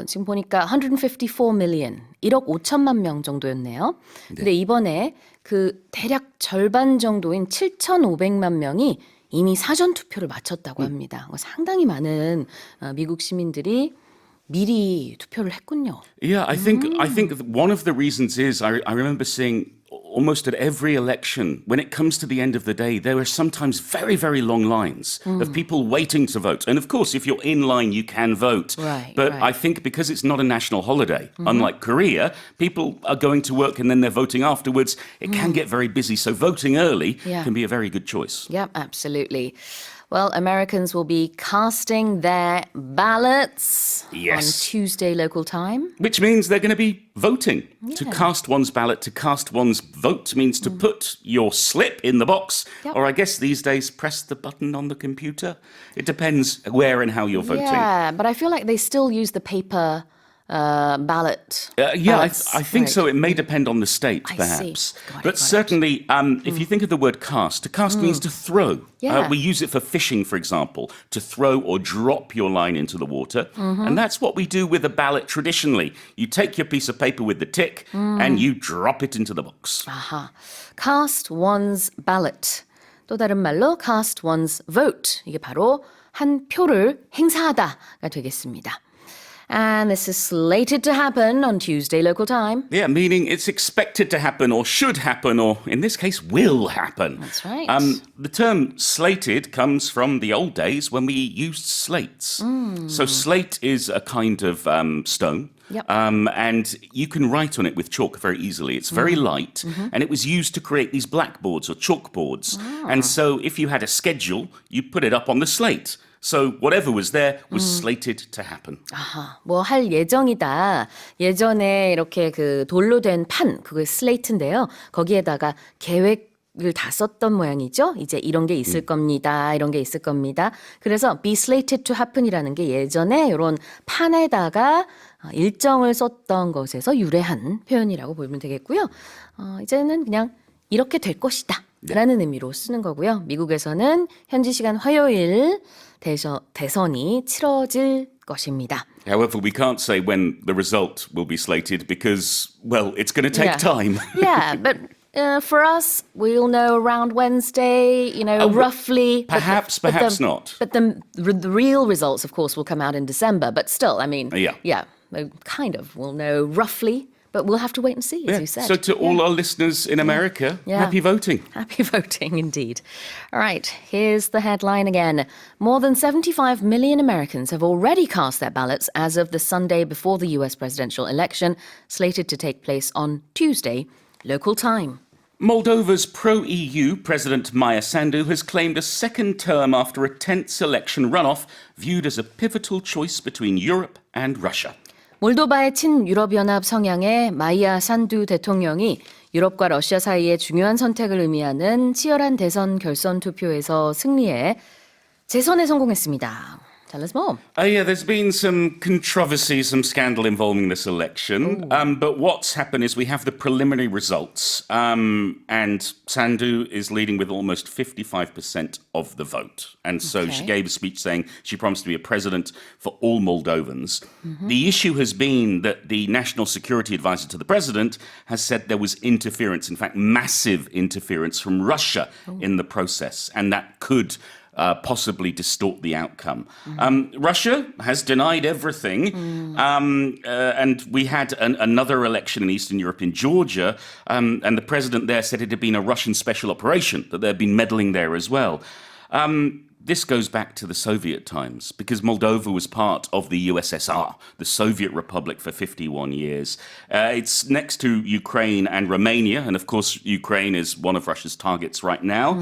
지금 보니까 154 million, 1억 5천만 명 정도였네요. 근데 이번에 그 대략 절반 정도인 7,500만 명이 이미 사전 투표를 마쳤다고 합니다. 상당히 많은 미국 시민들이 미리 투표를 했군요. Yeah, I think one of the reasons is I remember seeing almost at every election, when it comes to the end of the day, there are sometimes very, very long lines of people waiting to vote. And of course, if you're in line, you can vote. Right, but right. I think because it's not a national holiday, unlike Korea, people are going to work and then they're voting afterwards. It can get very busy. So voting early can be a very good choice. Yep, absolutely. Well, Americans will be casting their ballots on Tuesday local time. Which means they're going to be voting. To cast one's ballot, to cast one's vote means to put your slip in the box, or I guess these days press the button on the computer. It depends where and how you're voting. Yeah, but I feel like they still use the paper ballot. I think so. It may depend on the state, I perhaps. see. Got But it. certainly, if you think of the word cast, to cast means to throw. Yeah. We use it for fishing, for example, to throw or drop your line into the water. And that's what we do with a ballot traditionally. You take your piece of paper with the tick and you drop it into the box. 아하. Cast one's ballot. 또 다른 말로 cast one's vote. 이게 바로 한 표를 행사하다가 되겠습니다. And this is slated to happen on Tuesday local time. Yeah, meaning it's expected to happen or should happen or, in this case, will happen. That's right. The term slated comes from the old days when we used slates. So slate is a kind of stone. Yep. And you can write on it with chalk very easily. It's very light, and it was used to create these blackboards or chalkboards. And so if you had a schedule, you put it up on the slate. So whatever was there was slated to happen. 아하, 뭐 할 예정이다. 예전에 이렇게 그 돌로 된 판, 그게 슬레이트인데요. 거기에다가 계획을 다 썼던 모양이죠. 이제 이런 게 있을 겁니다. 이런 게 있을 겁니다. 그래서 be slated to happen이라는 게 예전에 이런 판에다가 일정을 썼던 것에서 유래한 표현이라고 보면 되겠고요. 이제는 그냥 이렇게 될 것이다. 라는 의미로 쓰는 거고요. 미국에서는 현지 시간 화요일 대선이 치러질 것입니다. However, we can't say when the result will be slated because, well, it's going to take time. Yeah, but For us, we'll know around Wednesday, roughly. Perhaps not. But the real results, of course, will come out in December. But still, I mean, Yeah. Kind of. We'll know roughly, but we'll have to wait and see, as you said. So to all our listeners in America, happy voting. Happy voting, indeed. All right, here's the headline again. More than 75 million Americans have already cast their ballots as of the Sunday before the US presidential election, slated to take place on Tuesday, local time. Moldova's pro-EU President Maya Sandu has claimed a second term after a tense election runoff viewed as a pivotal choice between Europe and Russia. 몰도바의 친유럽연합 성향의 마이아 산두 대통령이 유럽과 러시아 사이의 중요한 선택을 의미하는 치열한 대선 결선 투표에서 승리해 재선에 성공했습니다. Tell us more. There's been some controversy, some scandal involving this election. But what's happened is we have the preliminary results. And Sandu is leading with almost 55% of the vote. And so she gave a speech saying she promised to be a president for all Moldovans. The issue has been that the National Security Advisor to the president has said there was interference, in fact, massive interference from Russia in the process. And that could possibly distort the outcome. Russia has denied everything. And we had another election in Eastern Europe in Georgia, and the president there said it had been a Russian special operation, that there had been meddling there as well. This goes back to the Soviet times, because Moldova was part of the USSR, the Soviet Republic, for 51 years. It's next to Ukraine and Romania, and of course Ukraine is one of Russia's targets right now.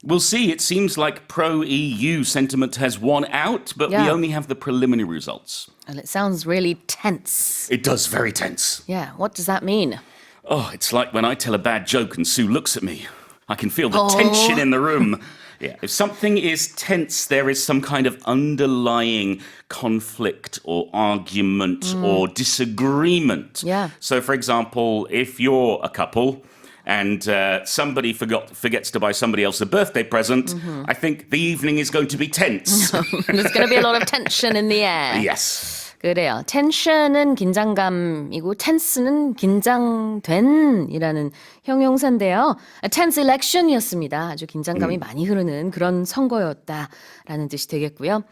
We'll see. It seems like pro-EU sentiment has won out, but we only have the preliminary results. And it sounds really tense. It does, very tense. Yeah, what does that mean? Oh, it's like when I tell a bad joke and Sue looks at me. I can feel the tension in the room. Yeah, if something is tense, there is some kind of underlying conflict or argument or disagreement. Yeah. So, for example, if you're a couple and somebody forgets to buy somebody else a birthday present, I think the evening is going to be tense. There's going to be a lot of tension in the air. Yes. 그래요. 텐션은 긴장감이고 tense는 긴장된이라는 형용사인데요. A tense election이었습니다. 아주 긴장감이 많이 흐르는 그런 선거였다라는 뜻이 되겠고요.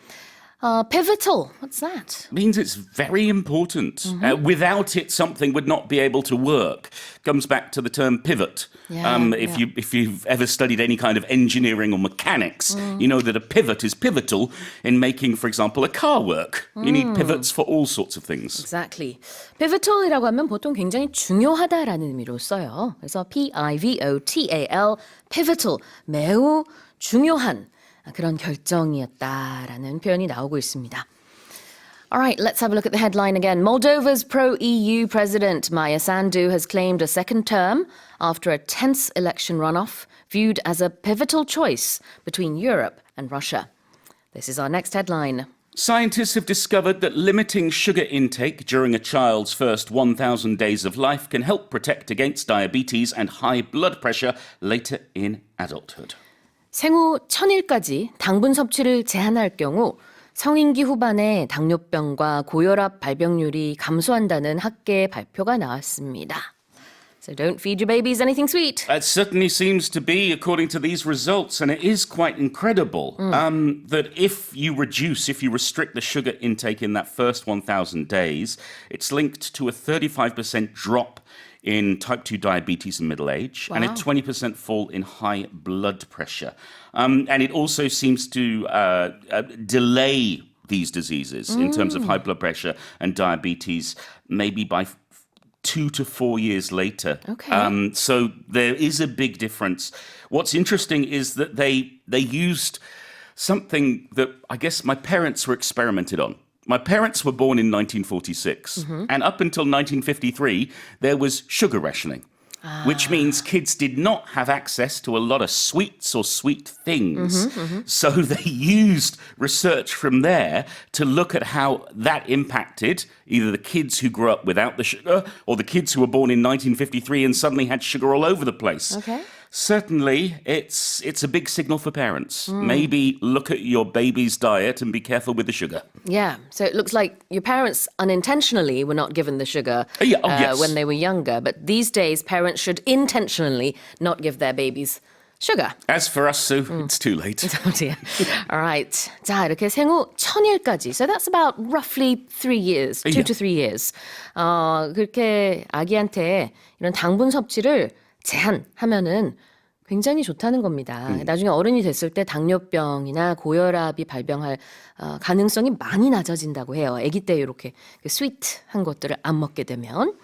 Pivotal, what's that? Means it's very important. Without it, something would not be able to work. Comes back to the term pivot. If you've ever studied any kind of engineering or mechanics, you know that a pivot is pivotal in making, for example, a car work. You need pivots for all sorts of things. Exactly. Pivotal이라고 하면 보통 굉장히 중요하다라는 의미로 써요. 그래서 P-I-V-O-T-A-L, pivotal, 매우 중요한 그런 결정이었다라는 표현이 나오고 있습니다. All right, let's have a look at the headline again. Moldova's pro-EU president, Maya Sandu, has claimed a second term after a tense election runoff viewed as a pivotal choice between Europe and Russia. This is our next headline. Scientists have discovered that limiting sugar intake during a child's first 1,000 days of life can help protect against diabetes and high blood pressure later in adulthood. 생후 1000일까지 당분 섭취를 제한할 경우 성인기 후반에 당뇨병과 고혈압 발병률이 감소한다는 학계 발표가 나왔습니다. So don't feed your babies anything sweet. It certainly seems to be, according to these results, and it is quite incredible, that if you restrict the sugar intake in that first 1,000 days, it's linked to a 35% drop in type 2 diabetes in middle age, and a 20% fall in high blood pressure. And it also seems to delay these diseases in terms of high blood pressure and diabetes, maybe by 2 to 4 years later. Okay. So there is a big difference. What's interesting is that they used something that I guess my parents were experimented on. My parents were born in 1946, and up until 1953, there was sugar rationing, which means kids did not have access to a lot of sweets or sweet things. So they used research from there to look at how that impacted either the kids who grew up without the sugar or the kids who were born in 1953 and suddenly had sugar all over the place. Okay. Certainly, it's a big signal for parents. Maybe look at your baby's diet and be careful with the sugar. Yeah, so it looks like your parents unintentionally were not given the sugar Yes. when they were younger, but these days parents should intentionally not give their babies sugar. As for us, Sue, it's too late. Oh dear. All right. 자, 이렇게 생후 1000일까지. So that's about roughly 3 years, 2 to 3 years. 그렇게 아기한테 이런 당분 섭취를 제한하면은 굉장히 좋다는 겁니다. 나중에 어른이 됐을 때 당뇨병이나 고혈압이 발병할 가능성이 많이 낮아진다고 해요. 아기 때 이렇게 스위트한 것들을 안 먹게 되면.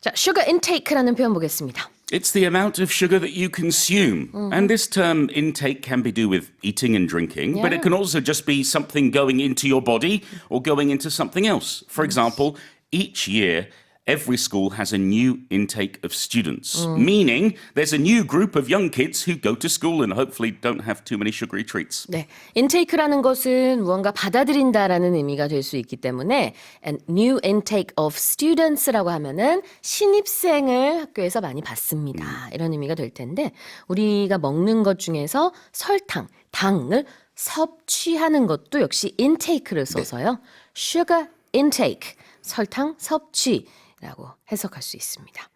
자, sugar intake라는 표현 보겠습니다. It's the amount of sugar that you consume. And this term intake can be do with eating and drinking, but it can also just be something going into your body or going into something else. For example, each year, every school has a new intake of students, meaning there's a new group of young kids who go to school and hopefully don't have too many sugary treats. 네, intake라는 것은 무언가 받아들인다라는 의미가 될 수 있기 때문에 and new intake of students라고 하면은 신입생을 학교에서 많이 받습니다. 이런 의미가 될 텐데 우리가 먹는 것 중에서 설탕, 당을 섭취하는 것도 역시 intake를 써서요. sugar intake, 설탕 섭취 라고 해석할 수 있습니다.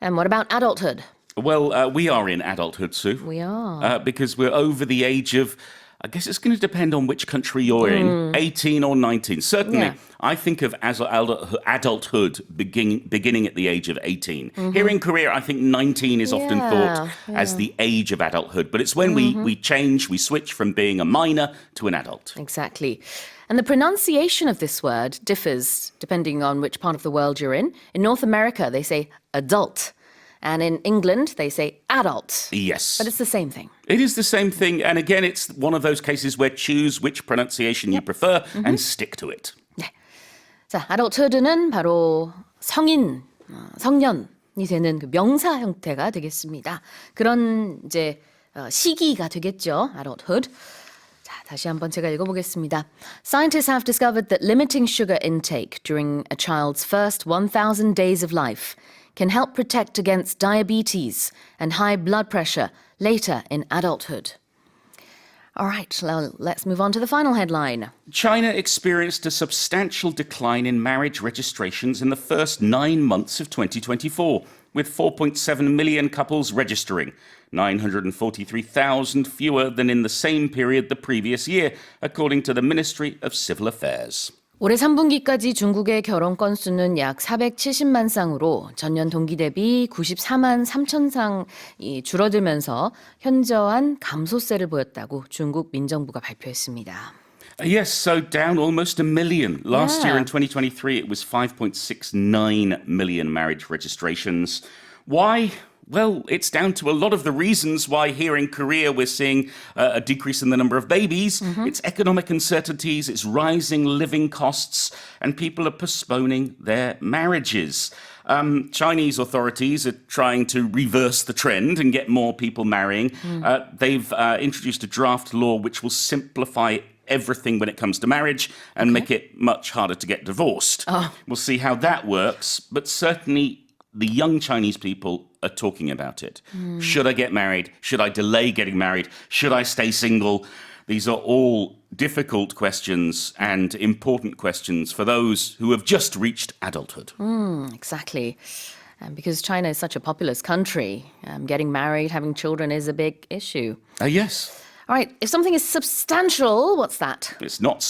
And what about adulthood? Well, we are in adulthood, Sue. We are. Because we're over the age of, I guess it's going to depend on which country you're in, 18 or 19. Certainly, Yeah. I think of as adulthood beginning at the age of 18. Here in Korea, I think 19 is often thought as the age of adulthood, but it's when we change, we switch from being a minor to an adult. Exactly. And the pronunciation of this word differs depending on which part of the world you're in. In North America, they say adult. And in England, they say adult. Yes. But it's the same thing. It is the same thing. And again, it's one of those cases where choose which pronunciation you prefer and stick to it. 네. 자, adulthood는 바로 성인, 성년이 되는 그 명사 형태가 되겠습니다. 그런 이제 시기가 되겠죠. adulthood. 자, 다시 한번 제가 읽어보겠습니다. Scientists have discovered that limiting sugar intake during a child's first 1,000 days of life can help protect against diabetes and high blood pressure later in adulthood. All right, well, let's move on to the final headline. China experienced a substantial decline in marriage registrations in the first 9 months of 2024, with 4.7 million couples registering, 943,000 fewer than in the same period the previous year, according to the Ministry of Civil Affairs. 올해 3분기까지 중국의 결혼 건수는 약 470만 쌍으로 전년 동기 대비 94만 3천 쌍이 줄어들면서 현저한 감소세를 보였다고 중국 민정부가 발표했습니다. Yes, so down almost 1 million. Last year in 2023, it was 5.69 million marriage registrations. Why? Well, it's down to a lot of the reasons why here in Korea we're seeing a decrease in the number of babies. It's economic uncertainties, it's rising living costs, and people are postponing their marriages. Chinese authorities are trying to reverse the trend and get more people marrying. They've introduced a draft law which will simplify everything when it comes to marriage and make it much harder to get divorced. We'll see how that works, but certainly the young Chinese people are talking about it. Should I get married? Should I delay getting married? Should I stay single? These are all difficult questions and important questions for those who have just reached adulthood. Exactly. And because China is such a populous country, getting married, having children is a big issue. Yes. All right, if something is substantial, what's that? It's not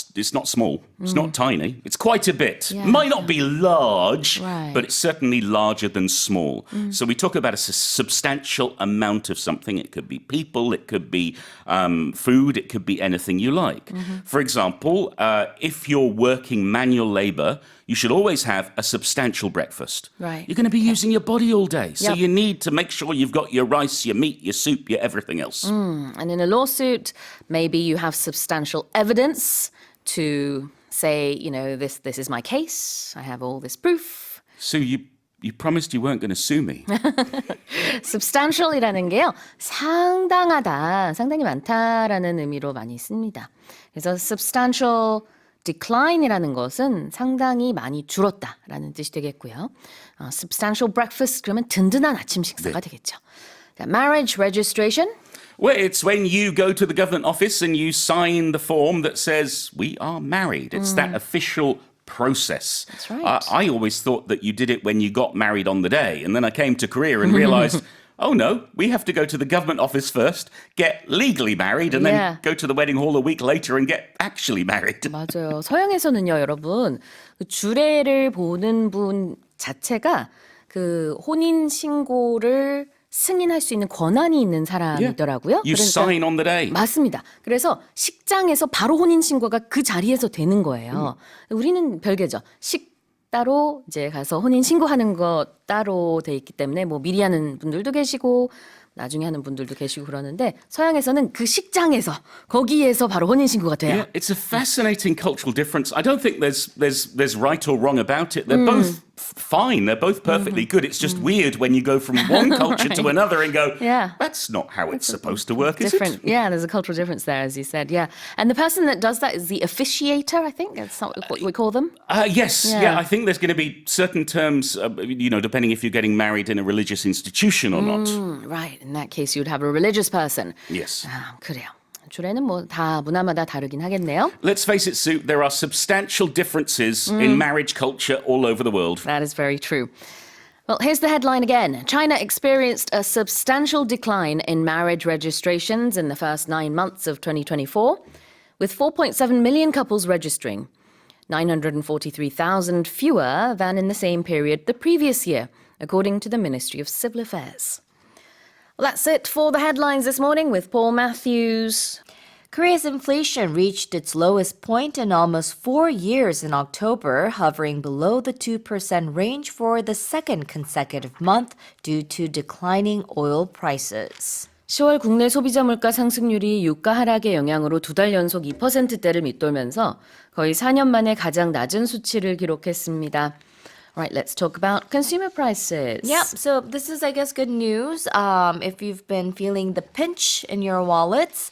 small. It's not tiny. It's quite a bit. Yeah. Might not be large, Right. but it's certainly larger than small. So we talk about a substantial amount of something. It could be people, it could be food, it could be anything you like. For example, if you're working manual labor, you should always have a substantial breakfast. Right. You're going to be using your body all day. So Yep. you need to make sure you've got your rice, your meat, your soup, your everything else. And in a lawsuit, maybe you have substantial evidence to say, you know, this is my case. I have all this proof. So you promised you weren't going to sue me. substantial이라는 게요. 상당하다, 상당히 많다라는 의미로 많이 씁니다. 그래서 substantial decline이라는 것은 상당히 많이 줄었다라는 뜻이 되겠고요. substantial breakfast 그러면 든든한 아침 식사가 되겠죠. 자, marriage registration. Well, it's when you go to the government office and you sign the form that says we are married. It's that official process. That's right. I always thought that you did it when you got married on the day. And then I came to Korea and realized, oh no, we have to go to the government office first, get legally married, and then go to the wedding hall a week later and get actually married. 맞아요. 서양에서는요, 여러분, 그 주례를 보는 분 자체가 그 혼인 신고를 승인할 수 있는 권한이 있는 사람이더라고요. You sign on the day. 맞습니다. 그래서 식장에서 바로 혼인 신고가 그 자리에서 되는 거예요. 우리는 별개죠. 따로 이제 가서 혼인 신고하는 거 따로 돼 있기 때문에 뭐 미리 하는 분들도 계시고 나중에 하는 분들도 계시고 그러는데 서양에서는 그 식장에서 거기에서 바로 혼인 신고가 돼요. Yeah, it's a fascinating cultural difference. I don't think there's right or wrong about it. They're both fine. They're both perfectly good. It's just weird when you go from one culture to another and go, that's not how it's supposed to work, is different. it? Yeah, there's a cultural difference there, as you said. Yeah, and the person that does that is the officiator. I think that's what we call them. Yes, yeah. I think there's going to be certain terms, depending if you're getting married in a religious institution or not. Right. In that case, you'd have a religious person. Yes. 아, 그래요. 주례는 뭐 다 문화마다 다르긴 하겠네요. Let's face it, Sue, there are substantial differences in marriage culture all over the world. That is very true. Well, here's the headline again. China experienced a substantial decline in marriage registrations in the first 9 months of 2024, with 4.7 million couples registering, 943,000 fewer than in the same period the previous year, according to the Ministry of Civil Affairs. Well, that's it for the headlines this morning with Paul Matthews. Korea's inflation reached its lowest point in almost 4 years in October, hovering below the 2% range for the second consecutive month due to declining oil prices. 10월 국내 소비자 물가 상승률이 유가 하락의 영향으로 2달 연속 2%대를 밑돌면서 거의 4년 만에 가장 낮은 수치를 기록했습니다. Right, let's talk about consumer prices. Yep, so this is, I guess, good news if you've been feeling the pinch in your wallets.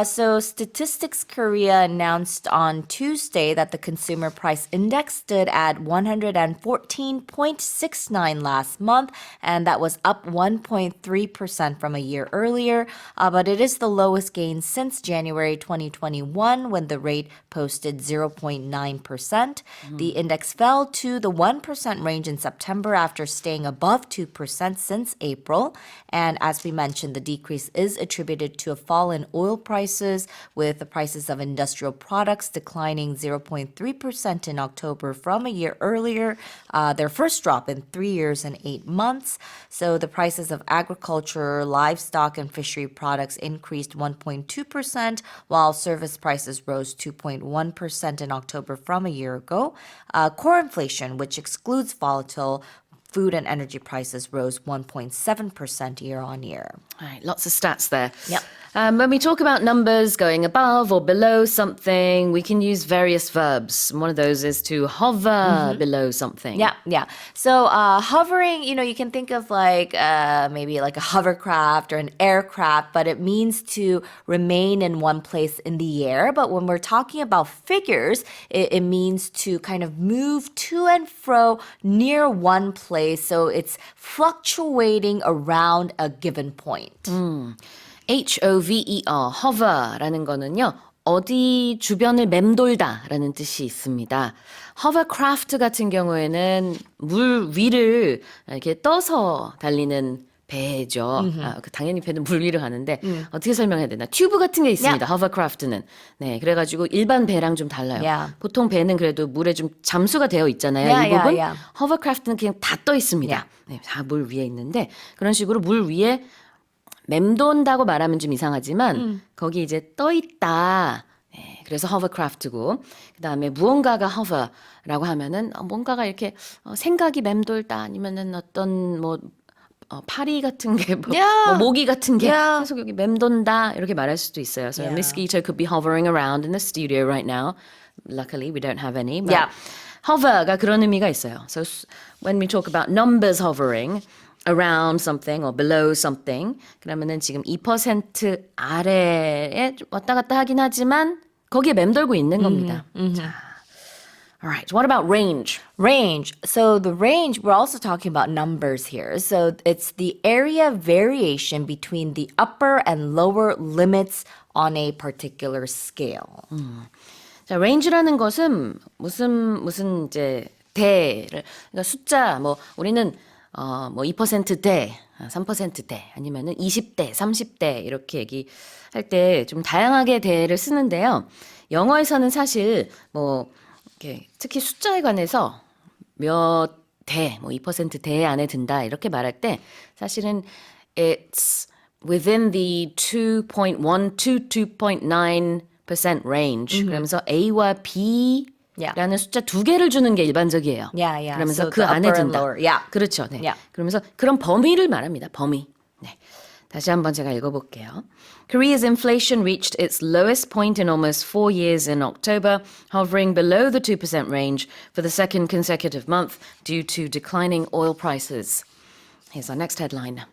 So Statistics Korea announced on Tuesday that the consumer price index stood at 114.69 last month, and that was up 1.3% from a year earlier. But it is the lowest gain since January 2021 when the rate posted 0.9%. The index fell to the 1% range in September after staying above 2% since April. And as we mentioned, the decrease is attributed to a fall in oil prices, with the prices of industrial products declining 0.3% in October from a year earlier, their first drop in 3 years and 8 months. So the prices of agriculture, livestock, and fishery products increased 1.2%, while service prices rose 2.1% in October from a year ago. Core inflation, which excludes volatile food and energy prices, rose 1.7% year on year. All right, lots of stats there. Yep. When we talk about numbers going above or below something, we can use various verbs. One of those is to hover below something. Yeah. So hovering, you can think of like maybe like a hovercraft or an aircraft, but it means to remain in one place in the air. But when we're talking about figures, it means to kind of move to and fro near one place. So it's fluctuating around a given point. hover, hover라는 거는요. 어디 주변을 맴돌다라는 뜻이 있습니다. hovercraft 같은 경우에는 물 위를 이렇게 떠서 달리는 배죠. 당연히 배는 물 위를 가는데 어떻게 설명해야 되나? 튜브 같은 게 있습니다. hovercraft는. 네, 그래가지고 일반 배랑 좀 달라요. 보통 배는 그래도 물에 좀 잠수가 되어 있잖아요. 이 부분. hovercraft는 그냥 다 떠 있습니다. 네, 다 물 위에 있는데 그런 식으로 물 위에 맴돈다고 말하면 좀 이상하지만 거기 이제 떠 있다. 네, 그래서 hovercraft고 그다음에 무언가가 hover라고 하면은 뭔가가 이렇게 생각이 맴돌다 아니면은 어떤 뭐 파리 같은 게 뭐 모기 같은 게 계속 여기 맴돈다 이렇게 말할 수도 있어요. So a mosquito could be hovering around in the studio right now. Luckily we don't have any. But hover가 그런 의미가 있어요. So when we talk about numbers hovering around something or below something 그러면은 지금 2% 아래에 왔다 갔다 하긴 하지만 거기에 맴돌고 있는 겁니다. 자, All right. What about range? Range. So the range, we're also talking about numbers here. So it's the area variation between the upper and lower limits on a particular scale. 자, range라는 것은 무슨 이제 대를 그러니까 숫자 뭐 우리는 뭐 2%대, 3%대 아니면은 20대, 30대 이렇게 얘기할 때 좀 다양하게 대를 쓰는데요. 영어에서는 사실 뭐 이렇게 특히 숫자에 관해서 몇 대, 뭐 2%대 안에 든다 이렇게 말할 때 사실은 it's within the 2.1 to 2.9% range. 그러면서 A와 B 라는 숫자 두 개를 주는 게 일반적이에요. Yeah. 그러면서 So 그 the 안에 upper and 든다. lower. Yeah. 그렇죠. 네. Yeah. 그러면서 그런 범위를 말합니다. 범위. 네. 다시 한번 제가 읽어볼게요. Korea's inflation reached its lowest point in almost 4 years in October, hovering below the 2% range for the second consecutive month due to declining oil prices. Here's our next headline.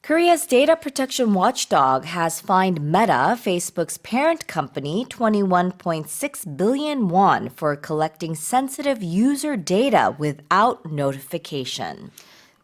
Korea's data protection watchdog has fined Meta, Facebook's parent company, 21.6 billion won for collecting sensitive user data without notification.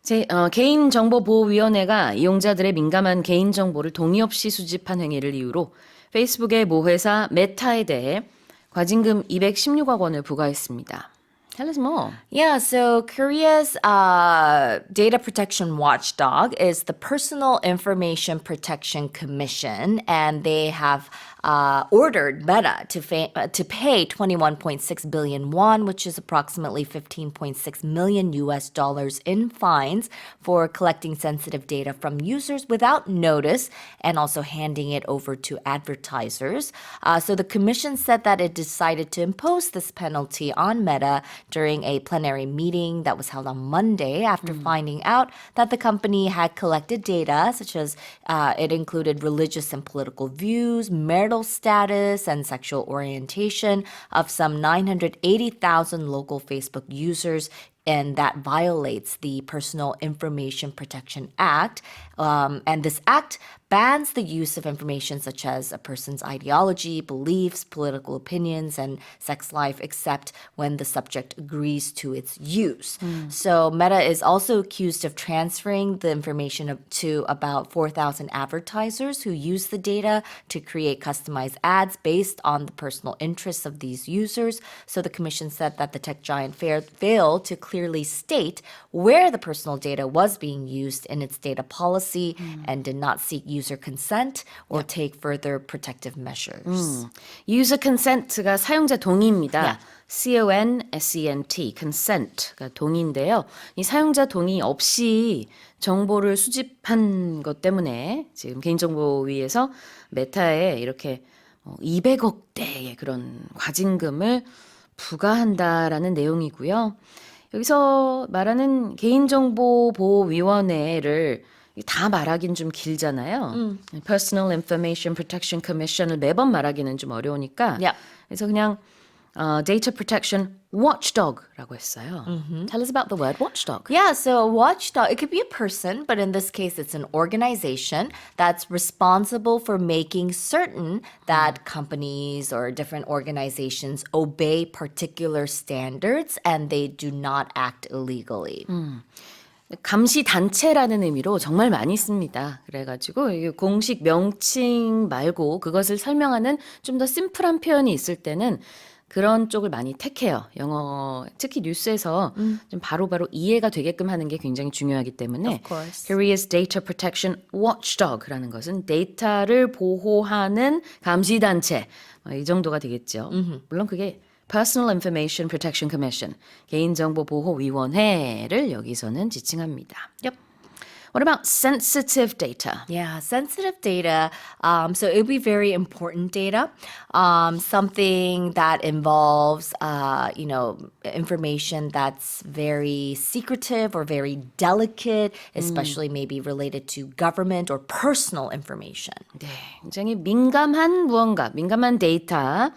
개인정보보호위원회가 이용자들의 민감한 개인정보를 동의 없이 수집한 행위를 이유로 페이스북의 모회사 메타에 대해 과징금 216억 원을 부과했습니다. Tell us more. Yeah, so Korea's data protection watchdog is the Personal Information Protection Commission, and they have ordered Meta to pay 21.6 billion won, which is approximately 15.6 million US dollars in fines for collecting sensitive data from users without notice and also handing it over to advertisers. So the commission said that it decided to impose this penalty on Meta during a plenary meeting that was held on Monday after finding out that the company had collected data such as it included religious and political views, marital status, and sexual orientation of some 980,000 local Facebook users, and that violates the Personal Information Protection Act. And this act bans the use of information such as a person's ideology, beliefs, political opinions, and sex life, except when the subject agrees to its use. So Meta is also accused of transferring the information to about 4,000 advertisers who use the data to create customized ads based on the personal interests of these users. So the commission said that the tech giant failed to clearly state where the personal data was being used in its data policy and did not seek user consent or take further protective measures. User consent가 사용자 동의입니다. consent, consent가 동의인데요. 이 사용자 동의 없이 정보를 수집한 것 때문에 지금 개인정보위에서 메타에 이렇게 200억 대의 그런 과징금을 부과한다라는 내용이고요. 여기서 말하는 개인정보보호위원회를 다 말하기는 좀 길잖아요. Personal Information Protection Commission을 매번 말하기는 좀 어려우니까 그래서 그냥 Data Protection Watchdog라고 했어요. Tell us about the word watchdog. Yeah, so a watchdog, it could be a person, but in this case, it's an organization that's responsible for making certain that companies or different organizations obey particular standards and they do not act illegally. 감시 단체라는 의미로 정말 많이 씁니다. 그래가지고 이게 공식 명칭 말고 그것을 설명하는 좀 더 심플한 표현이 있을 때는 그런 쪽을 많이 택해요. 영어 특히 뉴스에서 좀 바로바로 이해가 되게끔 하는 게 굉장히 중요하기 때문에 Of course. Korea's Data Protection Watchdog라는 것은 데이터를 보호하는 감시단체 이 정도가 되겠죠. 물론 그게 Personal Information Protection Commission, 개인정보보호위원회를 여기서는 지칭합니다. Yep. What about sensitive data? Yeah, sensitive data. So it would be very important data, something that involves, information that's very secretive or very delicate, especially maybe related to government or personal information. 네, 굉장히 민감한 무언가, 민감한 데이터,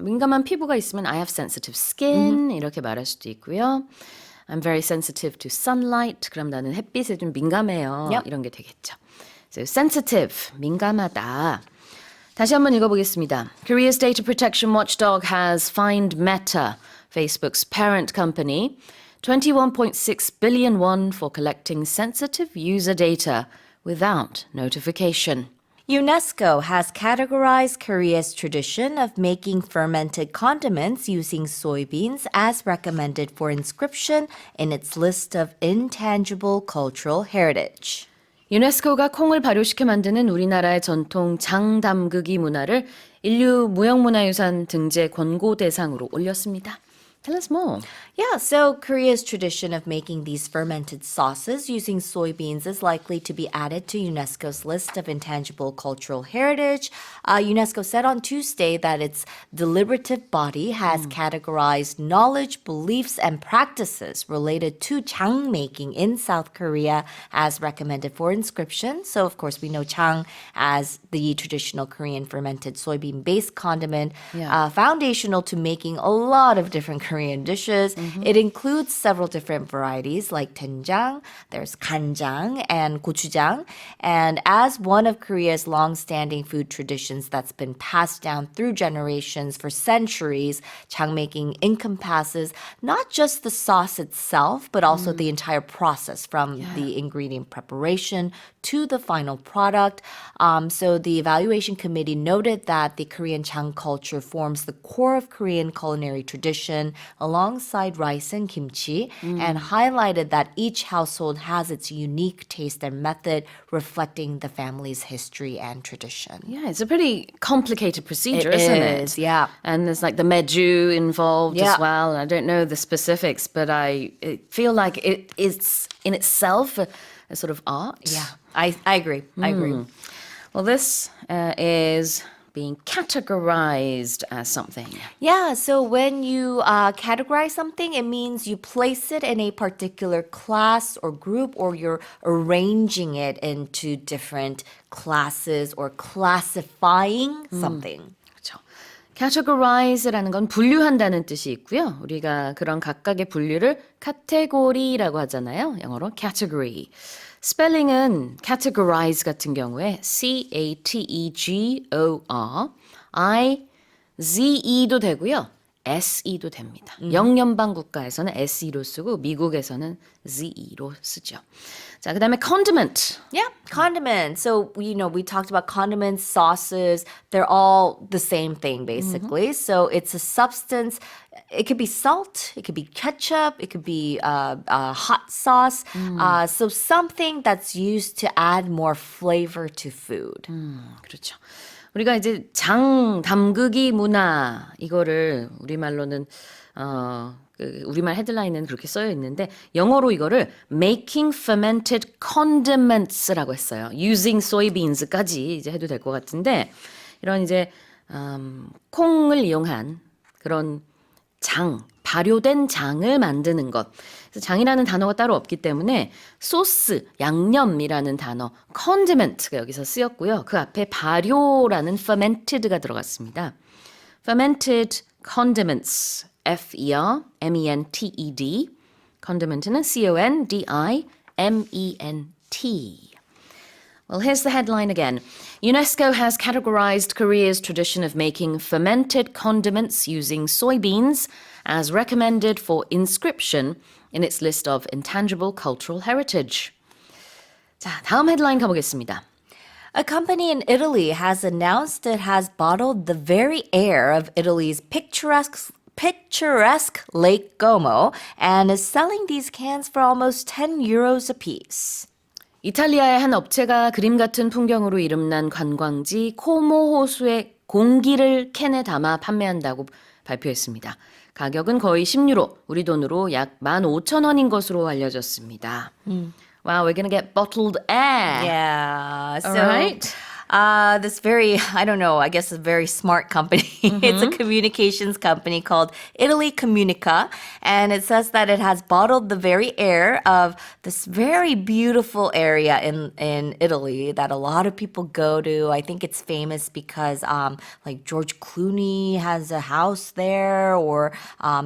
민감한 피부가 있으면 I have sensitive skin 이렇게 말할 수도 있고요. I'm very sensitive to sunlight. 그럼 나는 햇빛에 좀 민감해요. Yep. 이런 게 되겠죠. So sensitive, 민감하다. 다시 한번 읽어보겠습니다. Korea's data protection watchdog has fined Meta, Facebook's parent company, 21.6 billion won for collecting sensitive user data without notification. UNESCO has categorized Korea's tradition of making fermented condiments using soybeans as recommended for inscription in its list of intangible cultural heritage. 유네스코가 콩을 발효시켜 만드는 우리나라의 전통 장담그기 문화를 인류 무형문화유산 등재 권고 대상으로 올렸습니다. Tell us more. Yeah, so Korea's tradition of making these fermented sauces using soybeans is likely to be added to UNESCO's list of intangible cultural heritage. UNESCO said on Tuesday that its deliberative body has categorized knowledge, beliefs, and practices related to jang making in South Korea as recommended for inscription. So, of course, we know jang as the traditional Korean fermented soybean-based condiment, foundational to making a lot of different Korean dishes. It includes several different varieties like doenjang, there's 간장, and gochujang. And as one of Korea's long-standing food traditions that's been passed down through generations for centuries, jang making encompasses not just the sauce itself, but also the entire process from the ingredient preparation to the final product. So the evaluation committee noted that the Korean jang culture forms the core of Korean culinary tradition alongside rice and kimchi, and highlighted that each household has its unique taste and method reflecting the family's history and tradition. Yeah, it's a pretty complicated procedure, isn't it? is, yeah. And there's like the meju involved Yeah. as well. I don't know the specifics, but I feel like it is in itself a sort of art. Yeah, I agree. I agree. Well, this is being categorized as something. Yeah, so when you categorize something, it means you place it in a particular class or group, or you're arranging it into different classes or classifying something. 그렇죠. categorize라는 건 분류한다는 뜻이 있고요. 우리가 그런 각각의 분류를 카테고리라고 하잖아요. 영어로 category. 스펠링은 categorize 같은 경우에 categorize-도 되고요. SE도 됩니다. 영연방 국가에서는 SE로 쓰고 미국에서는 ZE로 쓰죠. 자, 그다음에 condiment. Yeah, condiments. So, we talked about condiments, sauces. They're all the same thing, basically. So, it's a substance. It could be salt. It could be ketchup. It could be hot sauce. So, something that's used to add more flavor to food. 그렇죠. 우리가 이제 장 담그기 문화 이거를 우리말로는 우리말 헤드라인은 그렇게 써여 있는데 영어로 이거를 making fermented condiments라고 했어요. using soybeans까지 이제 해도 될 것 같은데 이런 이제 콩을 이용한 그런 발효된 장을 만드는 것. 그래서 장이라는 단어가 따로 없기 때문에 소스, 양념이라는 단어, condiment가 여기서 쓰였고요. 그 앞에 발효라는 fermented가 들어갔습니다. fermented condiments, F-E-R-M-E-N-T-E-D. condiment는 C-O-N-D-I-M-E-N-T. Well, here's the headline again. UNESCO has categorized Korea's tradition of making fermented condiments using soybeans as recommended for inscription in its list of intangible cultural heritage. 자, 다음 헤드라인 가보겠습니다. A company in Italy has announced it has bottled the very air of Italy's picturesque Lake Como and is selling these cans for almost 10 euros apiece. 이탈리아의 한 업체가 그림 같은 풍경으로 이름난 관광지 코모 호수의 공기를 캔에 담아 판매한다고 발표했습니다. 가격은 거의 10유로, 우리 돈으로 약 15,000원인 것으로 알려졌습니다. Wow, we're going to get bottled air. Yeah. So, All right. this very, I don't know, I guess a very smart company. It's a communications company called Italy Comunica. And it says that it has bottled the very air of this very beautiful area in Italy that a lot of people go to. I think it's famous because like George Clooney has a house there, or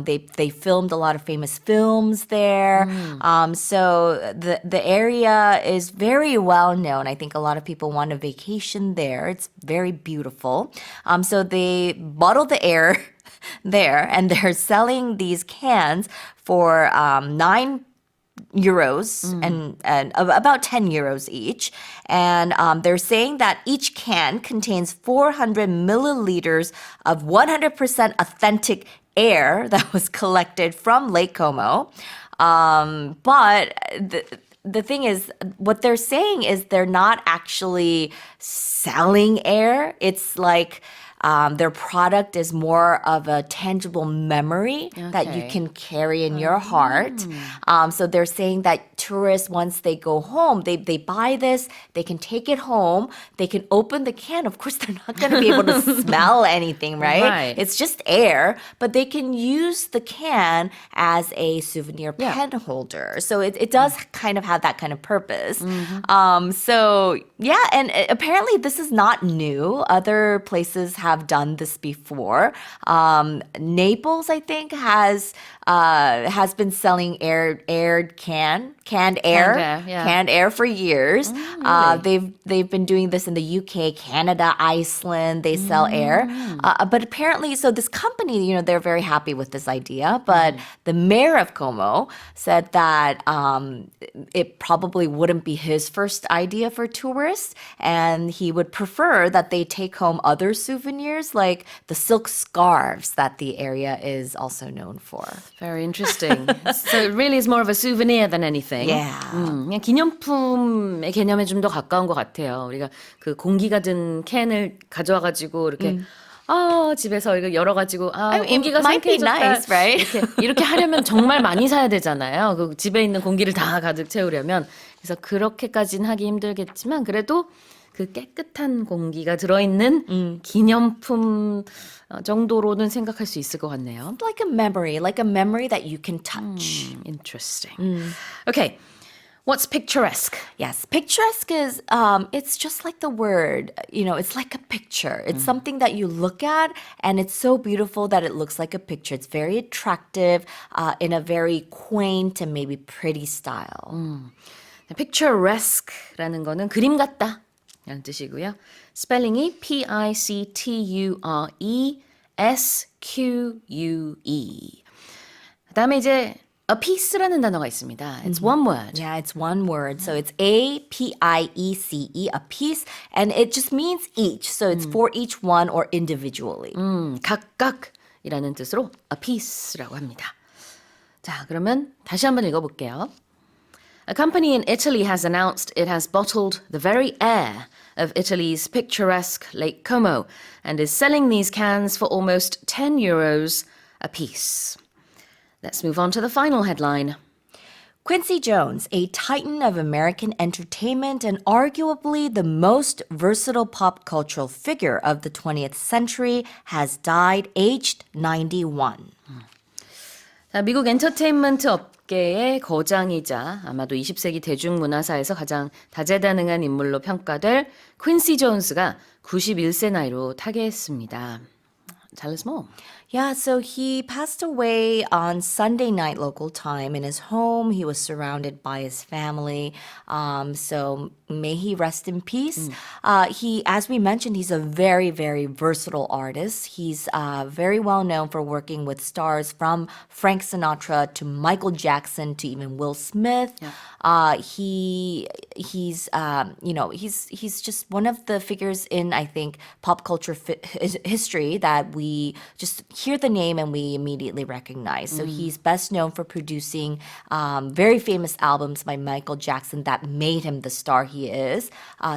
they filmed a lot of famous films there. So the area is very well known. I think a lot of people want to vacation location there. It's very beautiful. So they bottle the air there, and they're selling these cans for €9 and about €10 each. And they're saying that each can contains 400 milliliters of 100% authentic air that was collected from Lake Como. But the thing is, what they're saying is they're not actually selling air. It's like their product is more of a tangible memory that you can carry in your heart. So they're saying that tourists, once they go home, they buy this, they can take it home, they can open the can. Of course, they're not going to be able to smell anything, right? It's just air, but they can use the can as a souvenir pen holder. So it does kind of have that kind of purpose. So yeah, and apparently this is not new. Other places have done this before. Naples, I think, has been selling canned air for years. They've been doing this in the UK, Canada, Iceland. They sell air, but apparently, so this company, they're very happy with this idea. But the mayor of Como said that it probably wouldn't be his first idea for tourists, and he would prefer that they take home other souvenirs like the silk scarves that the area is also known for. Very interesting. So it really is more of a souvenir than anything. Yeah. 그냥 기념품의 개념에 좀 더 가까운 것 같아요. 우리가 그 공기가 든 캔을 가져와가지고 이렇게 집에서 이거 열어가지고 공기가 might be 상쾌해졌다. nice, right? 이렇게 하려면 정말 많이 사야 되잖아요. 그 집에 있는 공기를 다 가득 채우려면. 그래서 그렇게까지는 하기 힘들겠지만 그래도 그 깨끗한 공기가 들어있는 기념품 정도로는 생각할 수 있을 것 같네요. Like a memory that you can touch. Interesting. Okay. What's picturesque? Yes, picturesque is, it's just like the word, it's like a picture. It's something that you look at and it's so beautiful that it looks like a picture. It's very attractive in a very quaint and maybe pretty style. picturesque라는 거는 그림 같다 라는 뜻이고요. 스펠링이 Picturesque. 그다음에 이제 a piece라는 단어가 있습니다. It's one word. Yeah, it's one word. So it's A-P-I-E-C-E, a piece. And it just means each. So it's for each one or individually. 각각이라는 뜻으로 a piece라고 합니다. 자, 그러면 다시 한번 읽어볼게요. A company in Italy has announced it has bottled the very air of Italy's picturesque Lake Como and is selling these cans for almost €10 a piece. Let's move on to the final headline. Quincy Jones, a titan of American entertainment and arguably the most versatile pop cultural figure of the 20th century, has died aged 91. 자, 미국 엔터테인먼트 업계의 거장이자 아마도 20세기 대중문화사에서 가장 다재다능한 인물로 평가될 퀸시 존스가 91세 나이로 타계했습니다. Tell us more. Yeah, so he passed away on Sunday night local time in his home. He was surrounded by his family. So may he rest in peace. As we mentioned, he's a very, very versatile artist. He's very well known for working with stars from Frank Sinatra to Michael Jackson to even Will Smith. Yeah. He's just one of the figures in, I think, pop culture history that we just hear the name and we immediately recognize. So he's best known for producing very famous albums by Michael Jackson that made him the star he is.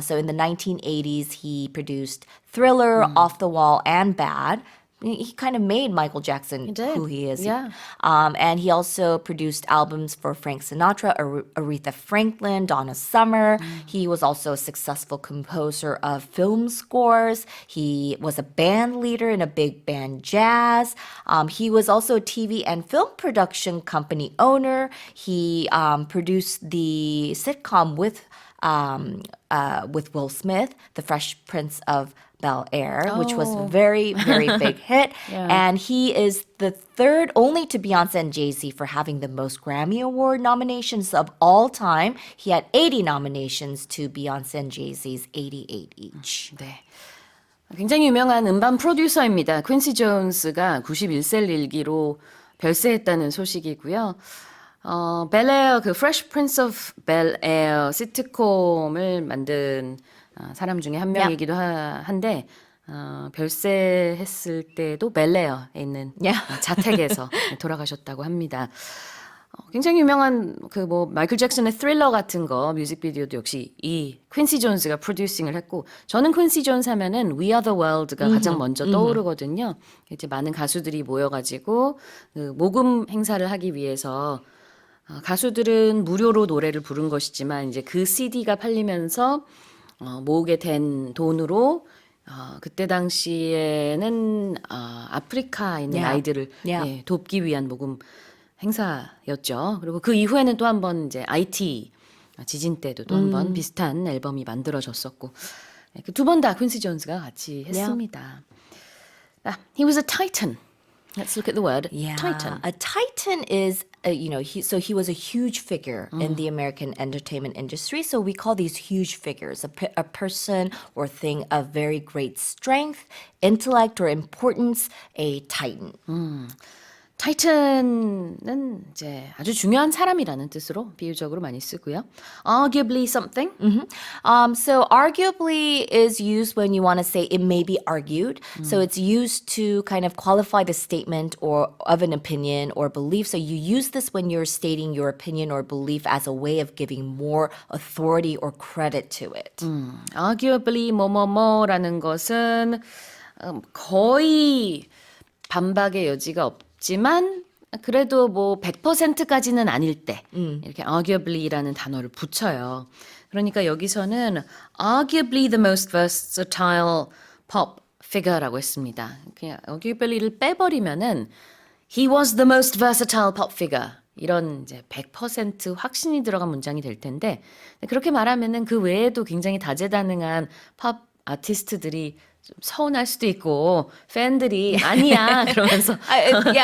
So in the 1980s, he produced Thriller, Off the Wall, and Bad. He kind of made Michael Jackson who he is. Yeah. And he also produced albums for Frank Sinatra, Aretha Franklin, Donna Summer. He was also a successful composer of film scores. He was a band leader in a big band jazz. He was also a TV and film production company owner. He produced the sitcom with Will Smith, The Fresh Prince of Bel Air, which was very, very big hit. Yeah. And he is the third only to Beyonce and Jay-Z for having the most Grammy Award nominations of all time. He had 80 nominations to Beyonce and Jay-Z's 88 each. 네. 굉장히 유명한 음반 프로듀서입니다. 퀸시 존스가 91세 일기로 별세했다는 소식이고요. 벨에어 그 Fresh Prince of Bel-Air 시트콤을 만든 사람 중에 한 명이기도 한데 별세했을 때도 벨에어에 있는 자택에서 돌아가셨다고 합니다. 굉장히 유명한 그 뭐 마이클 잭슨의 스릴러 같은 거 뮤직비디오도 역시 이 퀸시 존스가 프로듀싱을 했고 저는 퀸시 존스 하면은 We Are the World가 가장 먼저 떠오르거든요. 이제 많은 가수들이 모여가지고 그 모금 행사를 하기 위해서 가수들은 무료로 노래를 부른 것이지만 이제 그 CD가 팔리면서 모으게 된 돈으로 그때 당시에는 아프리카에 있는 아이들을 예, 돕기 위한 모금 행사였죠. 그리고 그 이후에는 또 한 번 이제 IT 지진 때도 또 한 번 비슷한 앨범이 만들어졌었고 그 두 번 다 퀸시 존스가 같이 했습니다. He was a titan. Let's look at the word titan. A titan is, he was a huge figure in the American entertainment industry. So we call these huge figures a person or thing of very great strength, intellect, or importance, a titan. 타이튼은 이제 아주 중요한 사람이라는 뜻으로 비유적으로 많이 쓰고요. Arguably something. So arguably is used when you want to say it may be argued. So it's used to kind of qualify the statement or of an opinion or belief. So you use this when you're stating your opinion or belief as a way of giving more authority or credit to it. Arguably 뭐뭐뭐라는 것은 거의 반박의 여지가 없지만 그래도 뭐 100%까지는 아닐 때 이렇게 arguably라는 단어를 붙여요. 그러니까 여기서는 arguably the most versatile pop figure라고 했습니다. 그냥 arguably를 빼버리면은 he was the most versatile pop figure 이런 이제 100% 확신이 들어간 문장이 될 텐데 그렇게 말하면은 그 외에도 굉장히 다재다능한 팝 아티스트들이 좀 서운할 수도 있고 팬들이 아니야 그러면서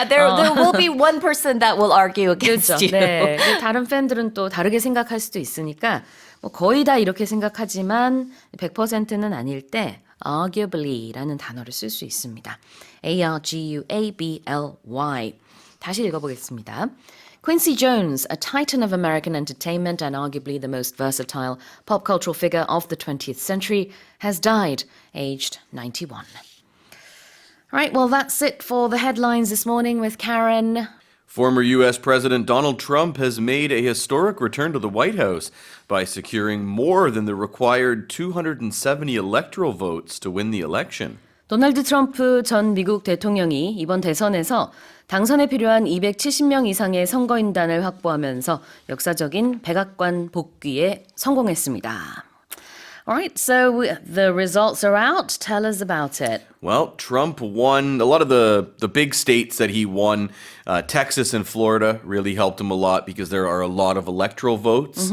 There will be one person that will argue against 그렇죠. you. 네. 다른 팬들은 또 다르게 생각할 수도 있으니까 뭐 거의 다 이렇게 생각하지만 100%는 아닐 때 arguably라는 단어를 쓸 수 있습니다. arguably. 다시 읽어보겠습니다. Quincy Jones, a titan of American entertainment and arguably the most versatile pop cultural figure of the 20th century, has died, aged 91. All right, well, that's it for the headlines this morning with Karen. Former U.S. President Donald Trump has made a historic return to the White House by securing more than the required 270 electoral votes to win the election. 도널드 트럼프 전 미국 대통령이 이번 대선에서 당선에 필요한 270명 이상의 선거인단을 확보하면서 역사적인 백악관 복귀에 성공했습니다. All right, so the results are out. Tell us about it. Well, Trump won a lot of the big states that he won. Texas and Florida really helped him a lot because there are a lot of electoral votes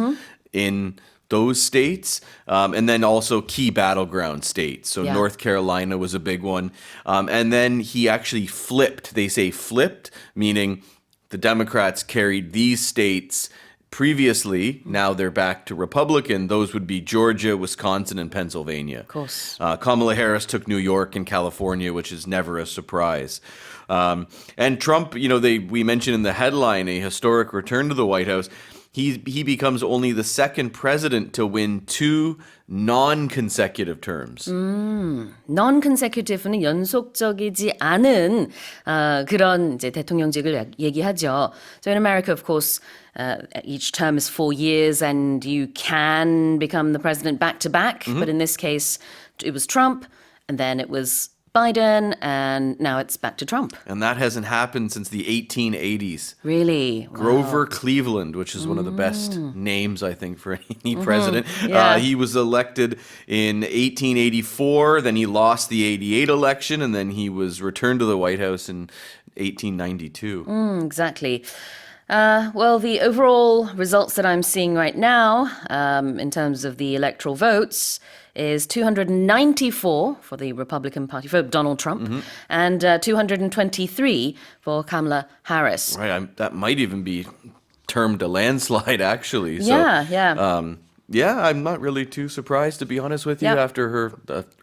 in those states, and then also key battleground states. So North Carolina was a big one. And then he actually flipped. They say flipped, meaning the Democrats carried these states previously. Now they're back to Republican. Those would be Georgia, Wisconsin, and Pennsylvania. Of course. Kamala Harris took New York and California, which is never a surprise. And Trump, we mentioned in the headline, a historic return to the White House. He becomes only the second president to win 2 non-consecutive terms. Non-consecutive는 연속적이지 않은 그런 이제 대통령직을 얘기하죠. So in America, of course, each term is 4 years, and you can become the president back to back. But in this case, it was Trump, and then it was Biden, and now it's back to Trump. And that hasn't happened since the 1880s. Really? Wow. Grover Cleveland, which is one of the best names, I think, for any president. Yeah. He was elected in 1884, then he lost the 88 election, and then he was returned to the White House in 1892. Exactly. Well, the overall results that I'm seeing right now, in terms of the electoral votes, is 294 for the Republican Party, for Donald Trump, and 223 for Kamala Harris. Right, that might even be termed a landslide, actually. Yeah, so, yeah. Yeah, I'm not really too surprised, to be honest with you, Yeah.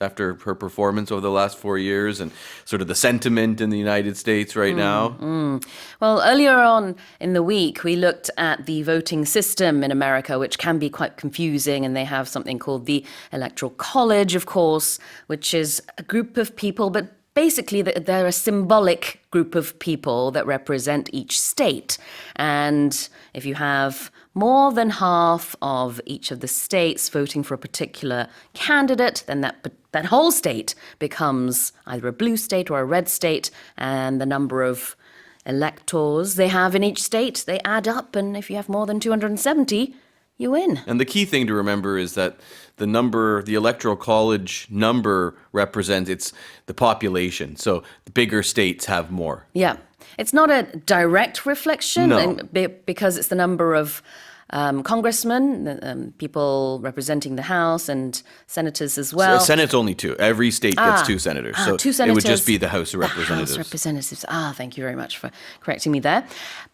after her performance over the last 4 years and sort of the sentiment in the United States right now. Well, earlier on in the week, we looked at the voting system in America, which can be quite confusing, and they have something called the Electoral College, of course, which is a group of people, but basically they're a symbolic group of people that represent each state. And if you have more than half of each of the states voting for a particular candidate, then that whole state becomes either a blue state or a red state, and the number of electors they have in each state, they add up, and if you have more than 270, you win. And the key thing to remember is that the Electoral College number represents the population. So the bigger states have more. Yeah. It's not a direct reflection No. because it's the number of congressmen, people representing the House, and senators as well. Senate's only 2. Every state gets 2 senators. So 2 it senators. would just be the House of The Representatives. House Representatives. Thank you very much for correcting me there.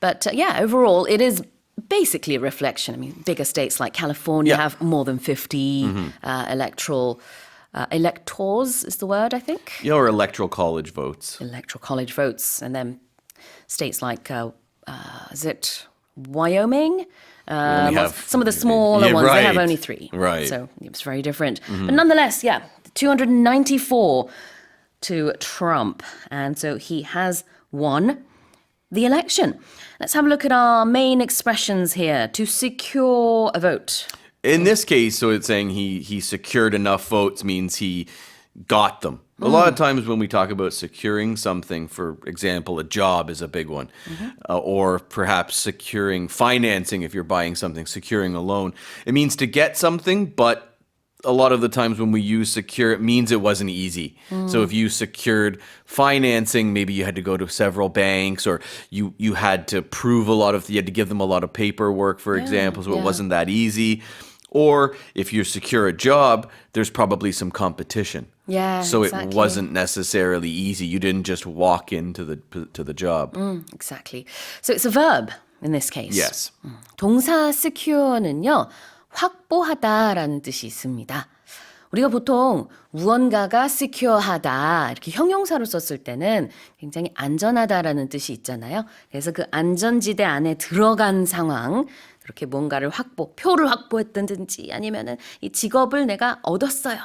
But yeah, overall, it is basically a reflection. I mean, bigger states like California Yeah. have more than 50 electors is the word, I think. Yeah, or Electoral College votes. Electoral college votes. And then states like, is it Wyoming? only have- Some of the smaller Yeah, ones, they have right. only 3. Right. So it's very different. But nonetheless, yeah, 294 to Trump. And so he has won the election. Let's have a look at our main expressions here. To secure a vote. In this case, so it's saying he secured enough votes means he got them. A lot of times when we talk about securing something, for example, a job is a big one, or perhaps securing financing if you're buying something, securing a loan. It means to get something, but a lot of the times when we use secure, it means it wasn't easy. So if you secured financing, maybe you had to go to several banks, or you had to prove you had to give them a lot of paperwork, for example, so it wasn't that easy. Or if you secure a job, there's probably some competition. Yeah, So exactly. it wasn't necessarily easy. You didn't just walk into the job. Exactly. So it's a verb in this case. Yes. 동사 secure는요, 확보하다라는 뜻이 있습니다. 우리가 보통 무언가가 secure하다 이렇게 형용사로 썼을 때는 굉장히 안전하다라는 뜻이 있잖아요. 그래서 그 안전지대 안에 들어간 상황, 그렇게 뭔가를 표를 확보했든지 아니면은 이 직업을 내가 얻었어요.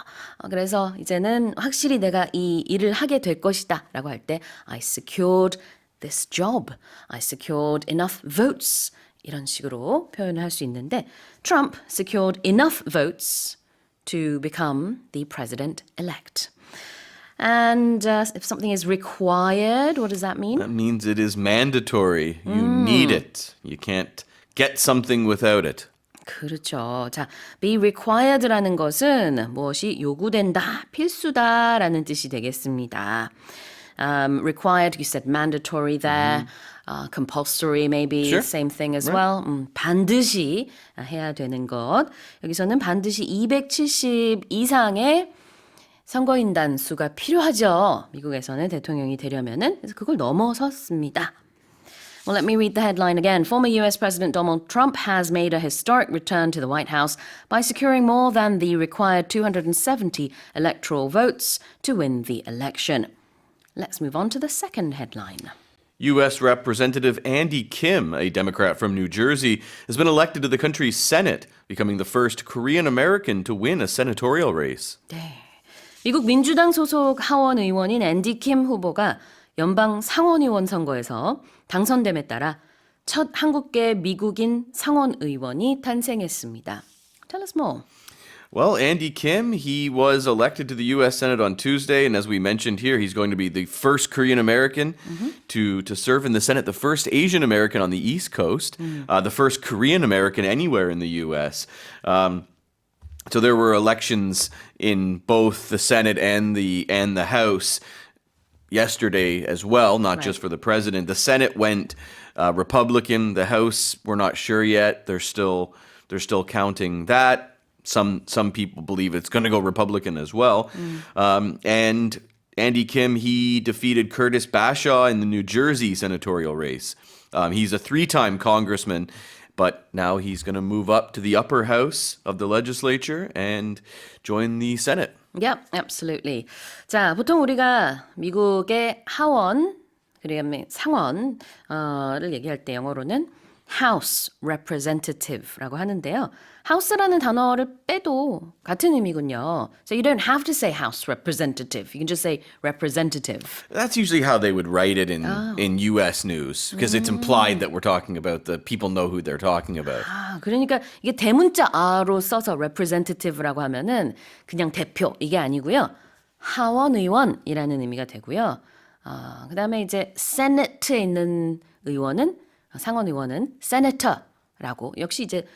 그래서 이제는 확실히 내가 이 일을 하게 될 것이다 라고 할 때 I secured this job. I secured enough votes. 이런 식으로 표현을 할 수 있는데 Trump secured enough votes to become the president-elect. And if something is required, what does that mean? That means it is mandatory. You need it. You can't get something without it. 그렇죠. 자, be required라는 것은 무엇이 요구된다, 필수다라는 뜻이 되겠습니다. Required, you said mandatory there. Compulsory, maybe Sure. same thing as well. 반드시 해야 되는 것. 여기서는 반드시 270 이상의 선거인단 수가 필요하죠. 미국에서는 대통령이 되려면은. 그래서 그걸 넘어섰습니다. Well, let me read the headline again. Former US President Donald Trump has made a historic return to the White House by securing more than the required 270 electoral votes to win the election. Let's move on to the second headline. U.S. Representative Andy Kim, a Democrat from New Jersey, has been elected to the country's Senate, becoming the first Korean American to win a senatorial race. 네. 미국 민주당 소속 하원 의원인 앤디 킴 후보가 연방 상원의원 선거에서 당선됨에 따라 첫 한국계 미국인 상원 의원이 탄생했습니다. Tell us more. Well, Andy Kim, he was elected to the U.S. Senate on Tuesday, and as we mentioned here, he's going to be the first Korean American to serve in the Senate, the first Asian American on the East Coast, the first Korean American anywhere in the U.S. So there were elections in both the Senate and the House yesterday as well, not just for the president. The Senate went Republican. The House, we're not sure yet. They're still counting that. Some people believe it's going to go Republican as well. And Andy Kim, he defeated Curtis Bashaw in the New Jersey senatorial race. He's a 3-time congressman, but now he's going to move up to the upper house of the legislature and join the Senate. Yep, absolutely. 자, 보통 우리가 미국의 하원, 그다음에 상원을 얘기할 때 영어로는 House Representative라고 하는데요. House라는 단어를 빼도 같은 의미군요. So you don't have to say House Representative. You can just say Representative. That's usually how they would write it in U.S. news, because it's implied that we're talking about the people know who they're talking about. 아, 그러니까 이게 대문자 R로 써서 Representative라고 하면은 그냥 대표 이게 아니고요. 하원의원이라는 의미가 되고요. 그다음에 이제 Senate에 있는 의원은 상원의원은 Senator라고 역시 이제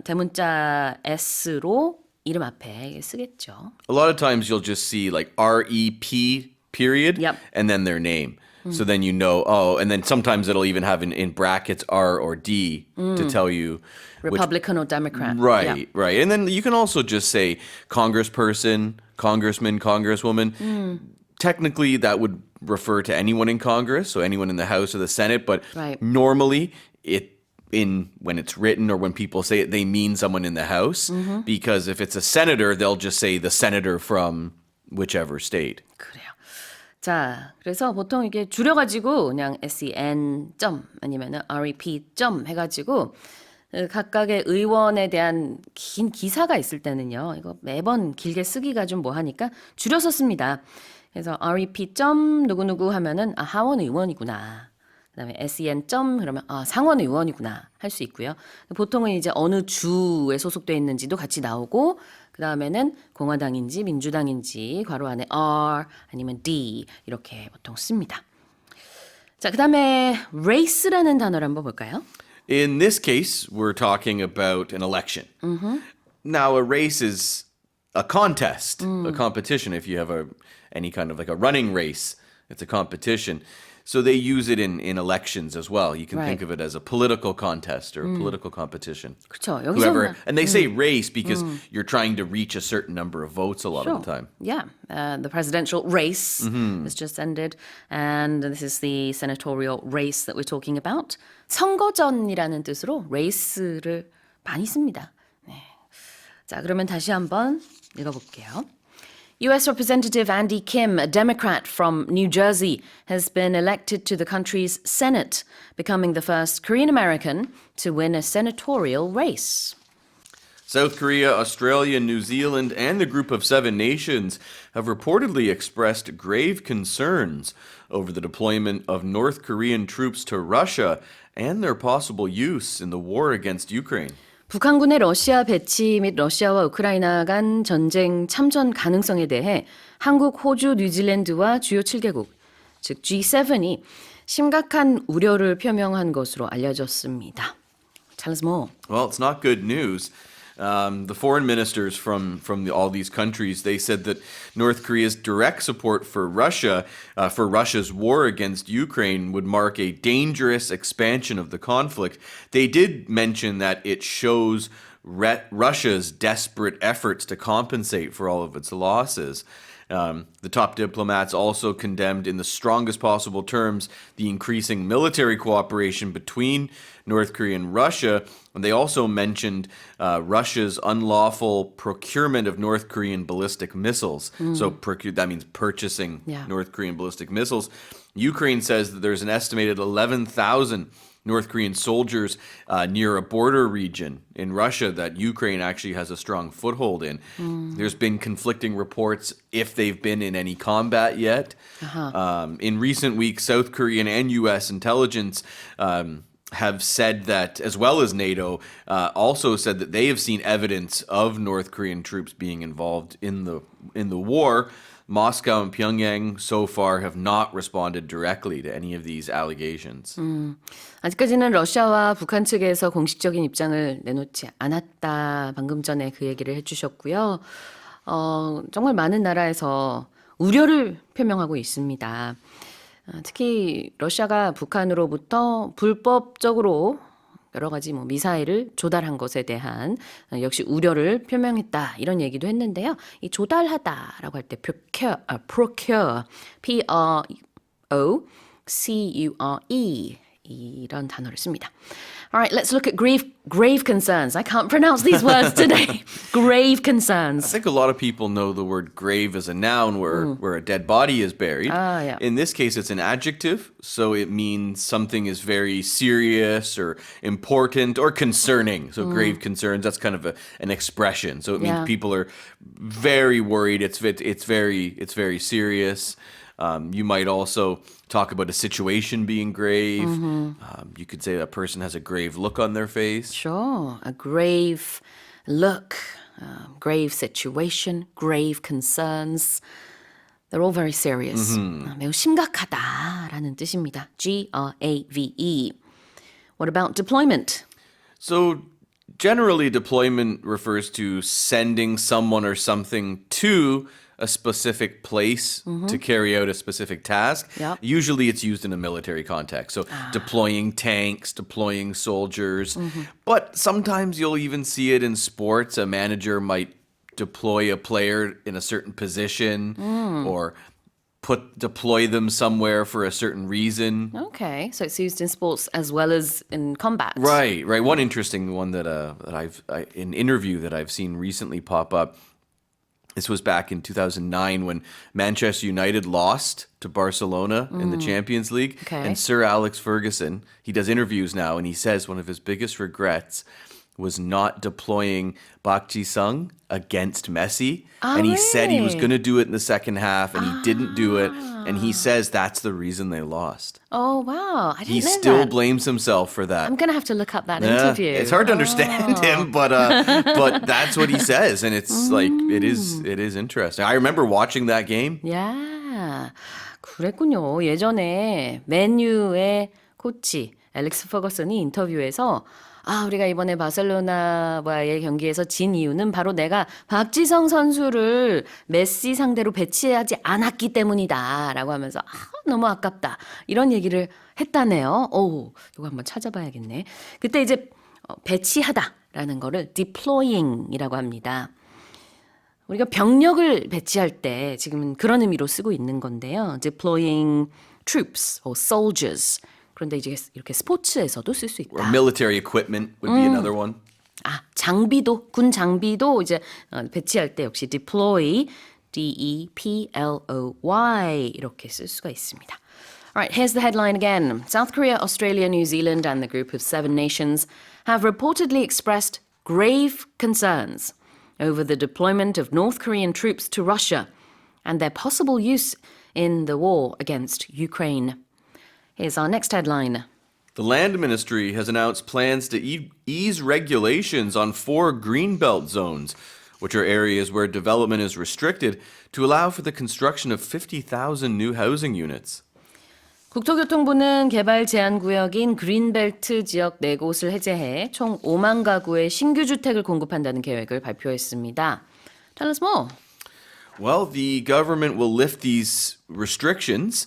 대문자 S로 이름 앞에 쓰겠죠. A lot of times you'll just see like REP period Yep. and then their name. So then you know, and then sometimes it'll even have in brackets R or D to tell you Republican or Democrat. Right, Yeah. right. And then you can also just say congressperson, congressman, congresswoman. Technically, that would refer to anyone in Congress, so anyone in the House or the Senate, but Right. normally when it's written or when people say it, they mean someone in the House, because if it's a senator, they'll just say the senator from whichever state. 그래요. 자, 그래서 보통 이게 줄여가지고 그냥 SEN 점 아니면은 REP 점 해가지고 각각의 의원에 대한 긴 기사가 있을 때는요. 이거 매번 길게 쓰기가 좀 뭐하니까 줄여서 씁니다. 그래서 REP 점 누구누구 하면은 하원 의원이구나. 그다음에 SEN 점 그러면 상원 의원이구나 할 수 있고요. 보통은 이제 어느 주에 소속돼 있는지도 같이 나오고 그다음에는 공화당인지 민주당인지 괄호 안에 R 아니면 D 이렇게 보통 씁니다. 자, 그다음에 race라는 단어를 한번 볼까요? In this case, we're talking about an election. Now, a race is a contest, a competition. If you have any kind of like a running race, it's a competition. So they use it in elections as well. You can think of it as a political contest or a political competition. 그렇죠. Whoever, 여기서 and they say race because you're trying to reach a certain number of votes a lot of the time. Yeah, the presidential race has just ended, and this is the senatorial race that we're talking about. 선거전이라는 뜻으로 race를 많이 씁니다. 네. 자, 그러면 다시 한번 읽어볼게요. U.S. Representative Andy Kim, a Democrat from New Jersey, has been elected to the country's Senate, becoming the first Korean American to win a senatorial race. South Korea, Australia, New Zealand, and the Group of 7 nations have reportedly expressed grave concerns over the deployment of North Korean troops to Russia and their possible use in the war against Ukraine. 북한군의 러시아 배치 및 러시아와 우크라이나 간 전쟁 참전 가능성에 대해 한국, 호주, 뉴질랜드와 주요 7개국, 즉 G7이 심각한 우려를 표명한 것으로 알려졌습니다. Tell us more. Well, it's not good news. The foreign ministers from all these countries, they said that North Korea's direct support for Russia's war against Ukraine would mark a dangerous expansion of the conflict. They did mention that it shows Russia's desperate efforts to compensate for all of its losses. The top diplomats also condemned in the strongest possible terms the increasing military cooperation between North Korea and Russia. And they also mentioned Russia's unlawful procurement of North Korean ballistic missiles. So that means purchasing North Korean ballistic missiles. Ukraine says that there's an estimated 11,000 North Korean soldiers near a border region in Russia that Ukraine actually has a strong foothold in. There's been conflicting reports if they've been in any combat yet. In recent weeks, South Korean and U.S. intelligence have said that, as well as NATO, also said that they have seen evidence of North Korean troops being involved in the war. Moscow and Pyongyang so far have not responded directly to any of these allegations. 아직까지는 러시아와 북한 측에서 공식적인 입장을 내놓지 않았다. 방금 전에 그 얘기를 해주셨고요. 정말 많은 나라에서 우려를 표명하고 있습니다. 특히 러시아가 북한으로부터 불법적으로 여러 가지 미사일을 조달한 것에 대한 역시 우려를 표명했다 이런 얘기도 했는데요. 이 조달하다라고 할 때 procure, P-R-O-C-U-R-E 이런 단어를 씁니다. Alright, let's look at grave concerns. I can't pronounce these words today. Grave I concerns. think a lot of people know the word grave as a noun where a dead body is buried. Yeah. In this case, it's an adjective, so it means something is very serious or important or concerning. So grave concerns, that's kind of an expression. So it means Yeah. people are very worried. It's very serious. You might also talk about a situation being grave. You could say a person has a grave look on their face. Sure, a grave look, grave situation, grave concerns. They're all very serious. 매우 심각하다라는 뜻입니다. G-R-A-V-E. What about deployment? So generally, deployment refers to sending someone or something to a specific place to carry out a specific task. Yep. Usually it's used in a military context. So deploying tanks, deploying soldiers. But sometimes you'll even see it in sports. A manager might deploy a player in a certain position or deploy them somewhere for a certain reason. Okay, so it's used in sports as well as in combat. Right. One interesting one that an interview that I've seen recently pop up. This was back in 2009 when Manchester United lost to Barcelona in the Champions League. Okay. And Sir Alex Ferguson, he does interviews now, and he says one of his biggest regrets was not deploying Park Ji-sung against Messi. And he said he was going to do it in the second half, and he didn't do it. And he says that's the reason they lost. Oh, wow. I didn't He know still that. blames himself for that. I'm going to have to look up that Yeah, interview. it's hard to understand him, but that's what he says, and it's like it is interesting. I remember watching that game. 야, 그랬군요. 예전에 맨유의 코치 앨릭스 퍼거슨이 인터뷰에서 우리가 이번에 바셀로나와의 경기에서 진 이유는 바로 내가 박지성 선수를 메시 상대로 배치하지 않았기 때문이다 라고 하면서 너무 아깝다 이런 얘기를 했다네요. 오, 이거 한번 찾아봐야겠네. 그때 이제 배치하다라는 거를 deploying이라고 합니다. 우리가 병력을 배치할 때 지금은 그런 의미로 쓰고 있는 건데요. deploying troops or soldiers. 그런데 이제 이렇게 스포츠에서도 쓸 수 Or 있다. military equipment would be another one. 장비도 군 장비도 이제 배치할 때 역시 deploy, D-E-P-L-O-Y 이렇게 쓸 수가 있습니다. Alright, here's the headline again. South Korea, Australia, New Zealand and the group of 7 nations have reportedly expressed grave concerns over the deployment of North Korean troops to Russia and their possible use in the war against Ukraine. Here's our next headline. The Land Ministry has announced plans to ease regulations on 4 greenbelt zones, which are areas where development is restricted, to allow for the construction of 50,000 new housing units. 국토교통부는 개발 제한 구역인 그린벨트 지역 4곳을 해제해 총 5만 가구의 신규 주택을 공급한다는 계획을 발표했습니다. Tell us more. Well, the government will lift these restrictions.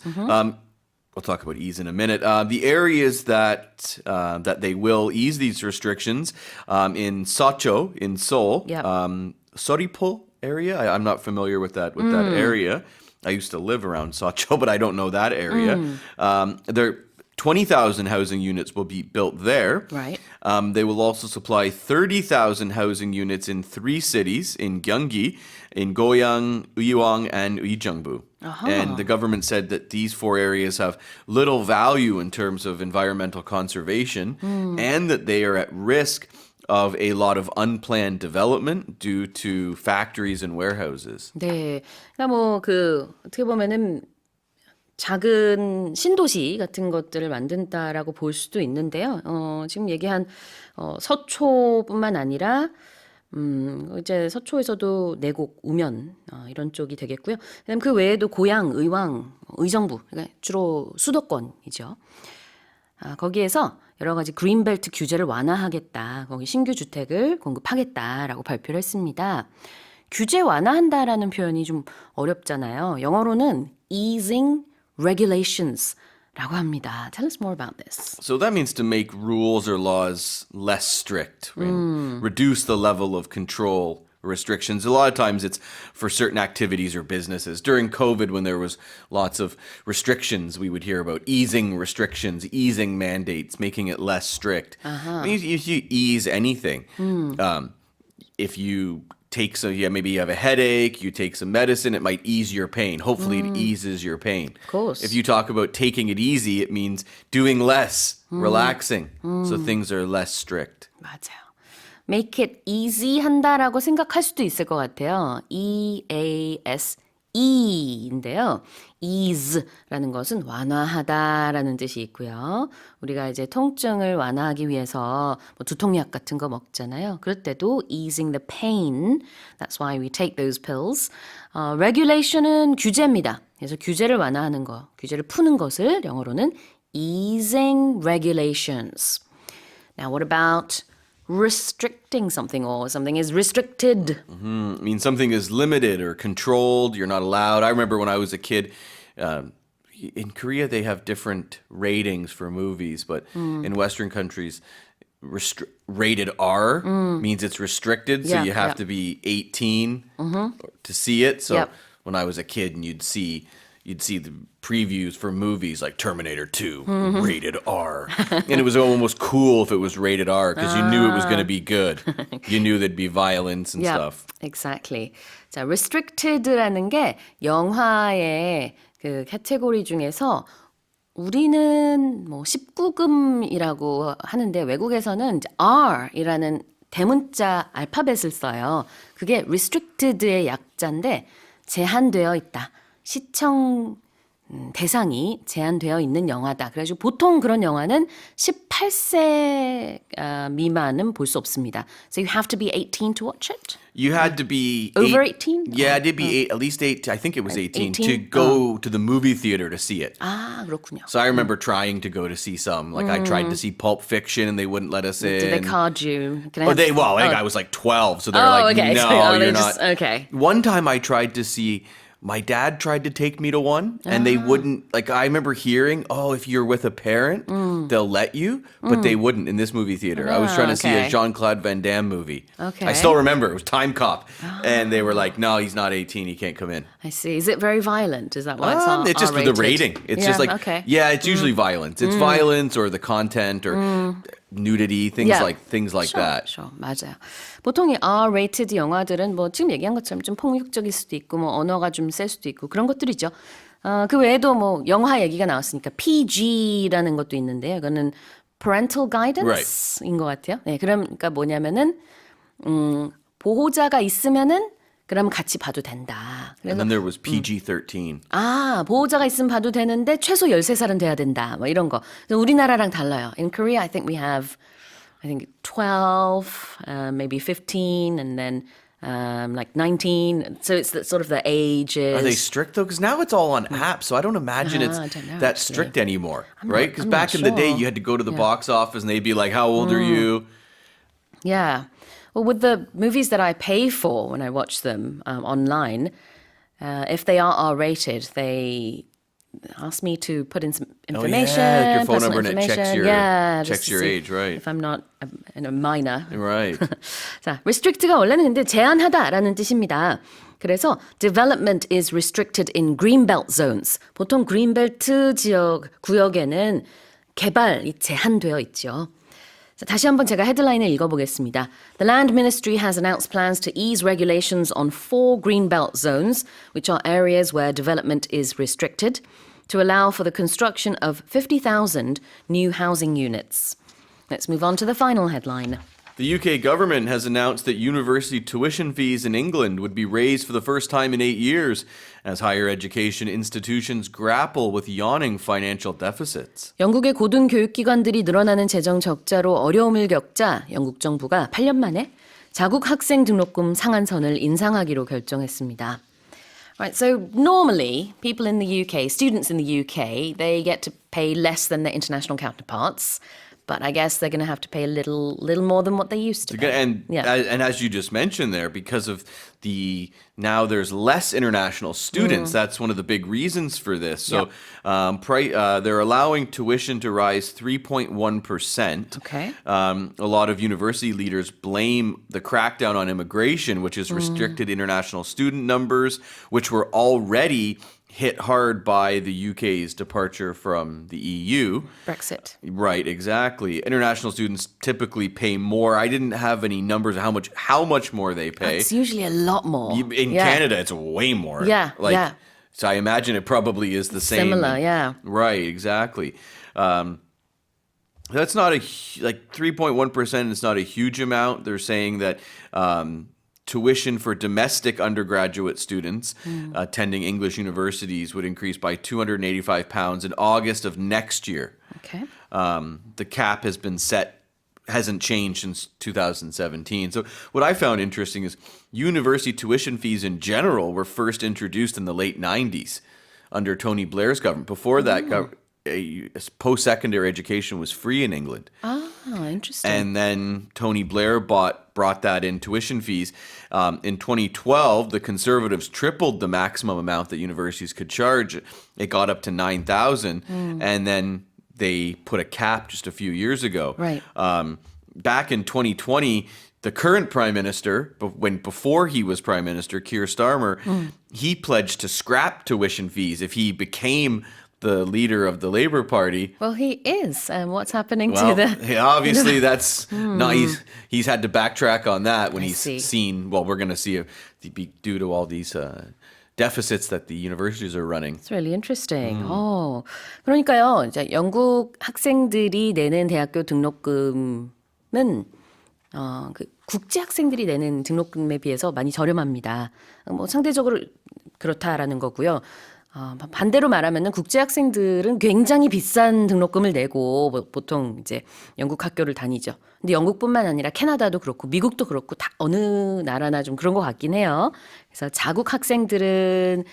We'll talk about ease in a minute. The areas that they will ease these restrictions in Seocho, in Seoul, Yep. Soripol area. I'm not familiar with that area. I used to live around Seocho, but I don't know that area. There 20,000 housing units will be built there. Right. They will also supply 30,000 housing units in 3 cities, in Gyeonggi, in Goyang, Uiwang, and Uijeongbu. And the government said that these 4 areas have little value in terms of environmental conservation and that they are at risk of a lot of unplanned development due to factories and warehouses. 네. 그러니까 어떻게 보면은 작은 신도시 같은 것들을 만든다라고 볼 수도 있는데요. 지금 얘기한 서초뿐만 아니라 이제 서초에서도 내곡, 우면 이런 쪽이 되겠고요. 그다음 그 외에도 고양, 의왕, 의정부, 그러니까 주로 수도권이죠. 거기에서 여러 가지 그린벨트 규제를 완화하겠다. 거기 신규 주택을 공급하겠다라고 발표를 했습니다. 규제 완화한다라는 표현이 좀 어렵잖아요. 영어로는 easing regulations라고 합니다. Tell us more about this. So that means to make rules or laws less strict, right? Reduce the level of control restrictions. A lot of times it's for certain activities or businesses. During COVID, when there was lots of restrictions, we would hear about easing restrictions, easing mandates, making it less strict. I mean, if you ease anything, if you take some, maybe you have a headache, you take some medicine, it might ease your pain. Hopefully it eases your pain. Of course. If you talk about taking it easy, it means doing less, relaxing. So things are less strict. 맞아요. Make it easy 한다라고 생각할 수도 있을 것 같아요. E-A-S-E인데요. ease라는 것은 완화하다라는 뜻이 있고요. 우리가 이제 통증을 완화하기 위해서 뭐 두통약 같은 거 먹잖아요. 그럴 때도 easing the pain. That's why we take those pills. regulation은 규제입니다. 그래서 규제를 완화하는 거, 규제를 푸는 것을 영어로는 easing regulations. Now what about restricting something or something is restricted? I mean, something is limited or controlled. You're not allowed. I remember when I was a kid, in Korea, they have different ratings for movies, but in Western countries, rated R means it's restricted, so Yeah, you have yeah. to be 18 to see it. So Yep. when I was a kid and you'd see the previews for movies like Terminator 2, rated R. And it was almost cool if it was rated R because you knew it was going to be good. You knew there'd be violence and Yeah, stuff. exactly. 자, restricted라는 게 영화의 그 카테고리 중에서 우리는 뭐 19금이라고 하는데 외국에서는 이제 R이라는 대문자 알파벳을 써요. 그게 restricted의 약자인데 제한되어 있다. 시청 대상이 제한되어 있는 영화다. 그래가지고 보통 그런 영화는 18세 미만은 볼 수 없습니다. So you have to be 18 to watch it? You had to be Over 18? Yeah, it did be at least 8. I think it was 18 to 18? go to the movie theater to see it. 아, 그렇군요. So I remember trying to go to see some. Like I tried to see Pulp Fiction and they wouldn't let us in. Did they card you? Can I Oh, have- I think I was like 12, so they were like, okay. no, So, you're they not. just- okay. One time I tried to see. My dad tried to take me to one, and they wouldn't. Like I remember hearing, "Oh, if you're with a parent, they'll let you," but they wouldn't in this movie theater. I was trying to see a okay. Jean-Claude Van Damme movie. Okay. I still remember it was Time Cop, and they were like, "No, he's not 18. He can't come in." I see. Is it very violent? Is that why it's It's just R-rated? the rating. It's just like, okay. yeah, it's usually violence. It's violence or the content or nudity, things Yeah. like that. Sure, 맞아요. 보통 이 R-rated 영화들은 뭐 지금 얘기한 것처럼 좀 폭력적일 수도 있고 뭐 언어가 좀 셀 수도 있고 그런 것들이죠. 그 외에도 뭐 영화 얘기가 나왔으니까 PG라는 것도 있는데요. 이거는 parental guidance인 것 같아요. 네, 그러니까 뭐냐면은 보호자가 있으면은 그럼 같이 봐도 된다. And then there was PG-13. 아, 보호자가 있으면 봐도 되는데 최소 13살은 돼야 된다. 뭐 이런 거. 그래서 우리나라랑 달라요. In Korea, I think we have 12, maybe 15, and then like 19. So it's sort of the ages. Are they strict though? Because now it's all on apps, so I don't imagine it's I don't know, that actually. strict anymore, right? Because I'm back not in the day, sure. you had to go to the box office and they'd be like, "How old are you?" Yeah. Well, with the movies that I pay for when I watch them online, if they are R-rated, they ask me to put in some information. like your phone personal number and it checks information. your- just checks to your see age, right. If I'm not a minor. Right. 자, restrict가 원래는 근데 제한하다라는 뜻입니다. 그래서 development is restricted in greenbelt zones. 보통 greenbelt 구역에는 개발이 제한되어 있죠. 자, 다시 한번 제가 헤드라인을 읽어보겠습니다. The Land Ministry has announced plans to ease regulations on 4 greenbelt zones, which are areas where development is restricted, to allow for the construction of 50,000 new housing units. Let's move on to the final headline. The UK government has announced that university tuition fees in England would be raised for the first time in 8 years as higher education institutions grapple with yawning financial deficits. 영국의 고등교육기관들이 늘어나는 재정 적자로 어려움을 겪자 영국 정부가 8년 만에 자국 학생 등록금 상한선을 인상하기로 결정했습니다. Right, so normally people in the UK, students in the UK, they get to pay less than their international counterparts. but I guess they're going to have to pay a little more than what they used to pay. And as you just mentioned there, because of now there's less international students. That's one of the big reasons for this. So they're allowing tuition to rise 3.1%. Okay. A lot of university leaders blame the crackdown on immigration, which has restricted international student numbers, which were already hit hard by the UK's departure from the EU. Brexit. Right, exactly. International students typically pay more. I didn't have any numbers of how much more they pay. It's usually a lot more. In Canada, it's way more. Yeah. So I imagine it probably is the same. Similar, yeah. Right, exactly. That's not 3.1% is not a huge amount. They're saying that tuition for domestic undergraduate students attending English universities would increase by £285 in August of next year. Okay. The cap hasn't changed since 2017. So what I found interesting is university tuition fees in general were first introduced in the late 90s under Tony Blair's government. Before that, post-secondary education was free in England. Oh, interesting. And then Tony Blair brought that in tuition fees. In 2012, the Conservatives tripled the maximum amount that universities could charge. It got up to $9,000. And then they put a cap just a few years ago. Right. Back in 2020, the current prime minister, before he was prime minister, Keir Starmer, he pledged to scrap tuition fees if he became the leader of the Labour Party. Well, he is. And what's happening to the... Obviously, that's not. He's had to backtrack on that when he's see. seen. Well, we're going to see due to all these deficits that the universities are running. It's really interesting. 그러니까요. 이제 영국 학생들이 내는 대학교 등록금은 그 국제 학생들이 내는 등록금에 비해서 많이 저렴합니다. 뭐 상대적으로 그렇다라는 거고요. 반대로 말하면은 국제 학생들은 굉장히 비싼 등록금을 내고 보통 이제 영국 학교를 다니죠. 근데 영국뿐만 아니라 캐나다도 그렇고 미국도 그렇고 다 어느 나라나 좀 그런 것 같긴 해요. 그래서 자국 학생들은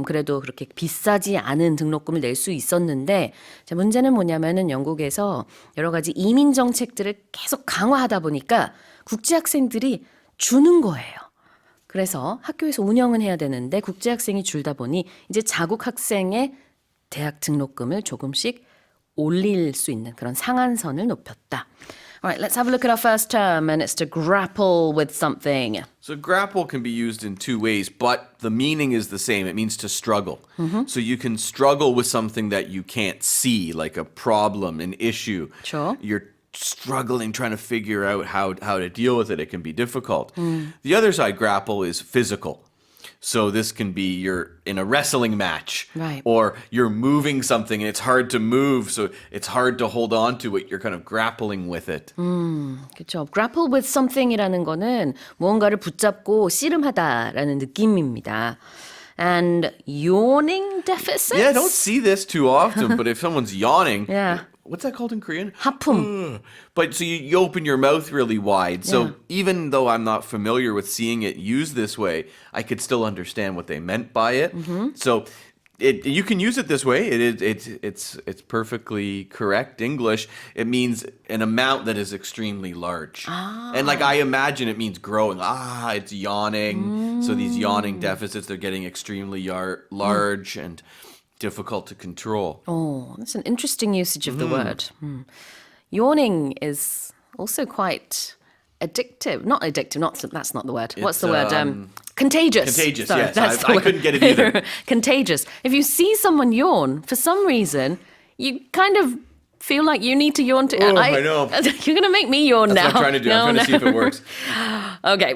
그래도 그렇게 비싸지 않은 등록금을 낼 수 있었는데 문제는 뭐냐면은 영국에서 여러 가지 이민 정책들을 계속 강화하다 보니까 국제 학생들이 주는 거예요. 그래서 학교에서 운영은 해야 되는데 국제 학생이 줄다 보니 이제 자국 학생의 대학 등록금을 조금씩 올릴 수 있는 그런 상한선을 높였다. Alright, let's have a look at our first term, and it's to grapple with something. So grapple can be used in two ways, but the meaning is the same. It means to struggle. So you can struggle with something that you can't see, like a problem, an issue. Sure. You're struggling, trying to figure out how to deal with it. It can be difficult. The other side, grapple, is physical. So this can be you're in a wrestling match, right. Or you're moving something and it's hard to move, so it's hard to hold on to it. You're kind of grappling with it. 그렇죠. Grapple with something이라는 거는 무언가를 붙잡고 씨름하다라는 느낌입니다. And yawning deficits? Yeah, I don't see this too often, but if someone's yawning, Yeah. what's that called in Korean? 하품. But so you open your mouth really wide. So even though I'm not familiar with seeing it used this way, I could still understand what they meant by it. So you can use it this way. It's perfectly correct English. It means an amount that is extremely large. And like I imagine it means growing. It's yawning. So these yawning deficits, they're getting extremely large and difficult to control. Oh, that's an interesting usage of the word. Yawning is also quite addictive. Not addictive, that's not the word. What's the word? Contagious. Contagious, Sorry, yes. that's the I word. couldn't get it either. Contagious. If you see someone yawn, for some reason, you kind of feel like you need to yawn too. I know. You're going to make me yawn now. That's what I'm trying to do. I'm trying to see if it works. Okay.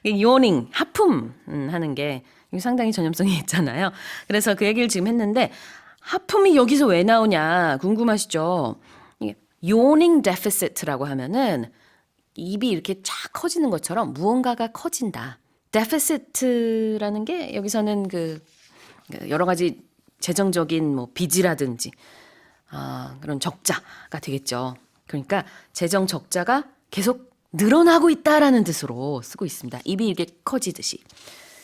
yawning, 하품 하는 게 상당히 전염성이 있잖아요. 그래서 그 얘기를 지금 했는데 하품이 여기서 왜 나오냐 궁금하시죠? 이게 yawning deficit라고 하면은 입이 이렇게 쫙 커지는 것처럼 무언가가 커진다. deficit라는 게 여기서는 그 여러 가지 재정적인 뭐 빚이라든지 그런 적자가 되겠죠. 그러니까 재정 적자가 계속 늘어나고 있다라는 뜻으로 쓰고 있습니다. 입이 이렇게 커지듯이.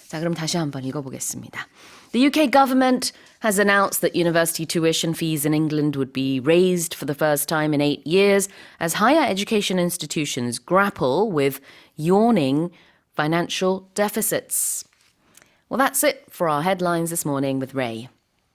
자, 그럼 다시 한번 읽어보겠습니다. The UK government has announced that university tuition fees in England would be raised for the first time in 8 years as higher education institutions grapple with yawning financial deficits. Well, that's it for our headlines this morning with Ray.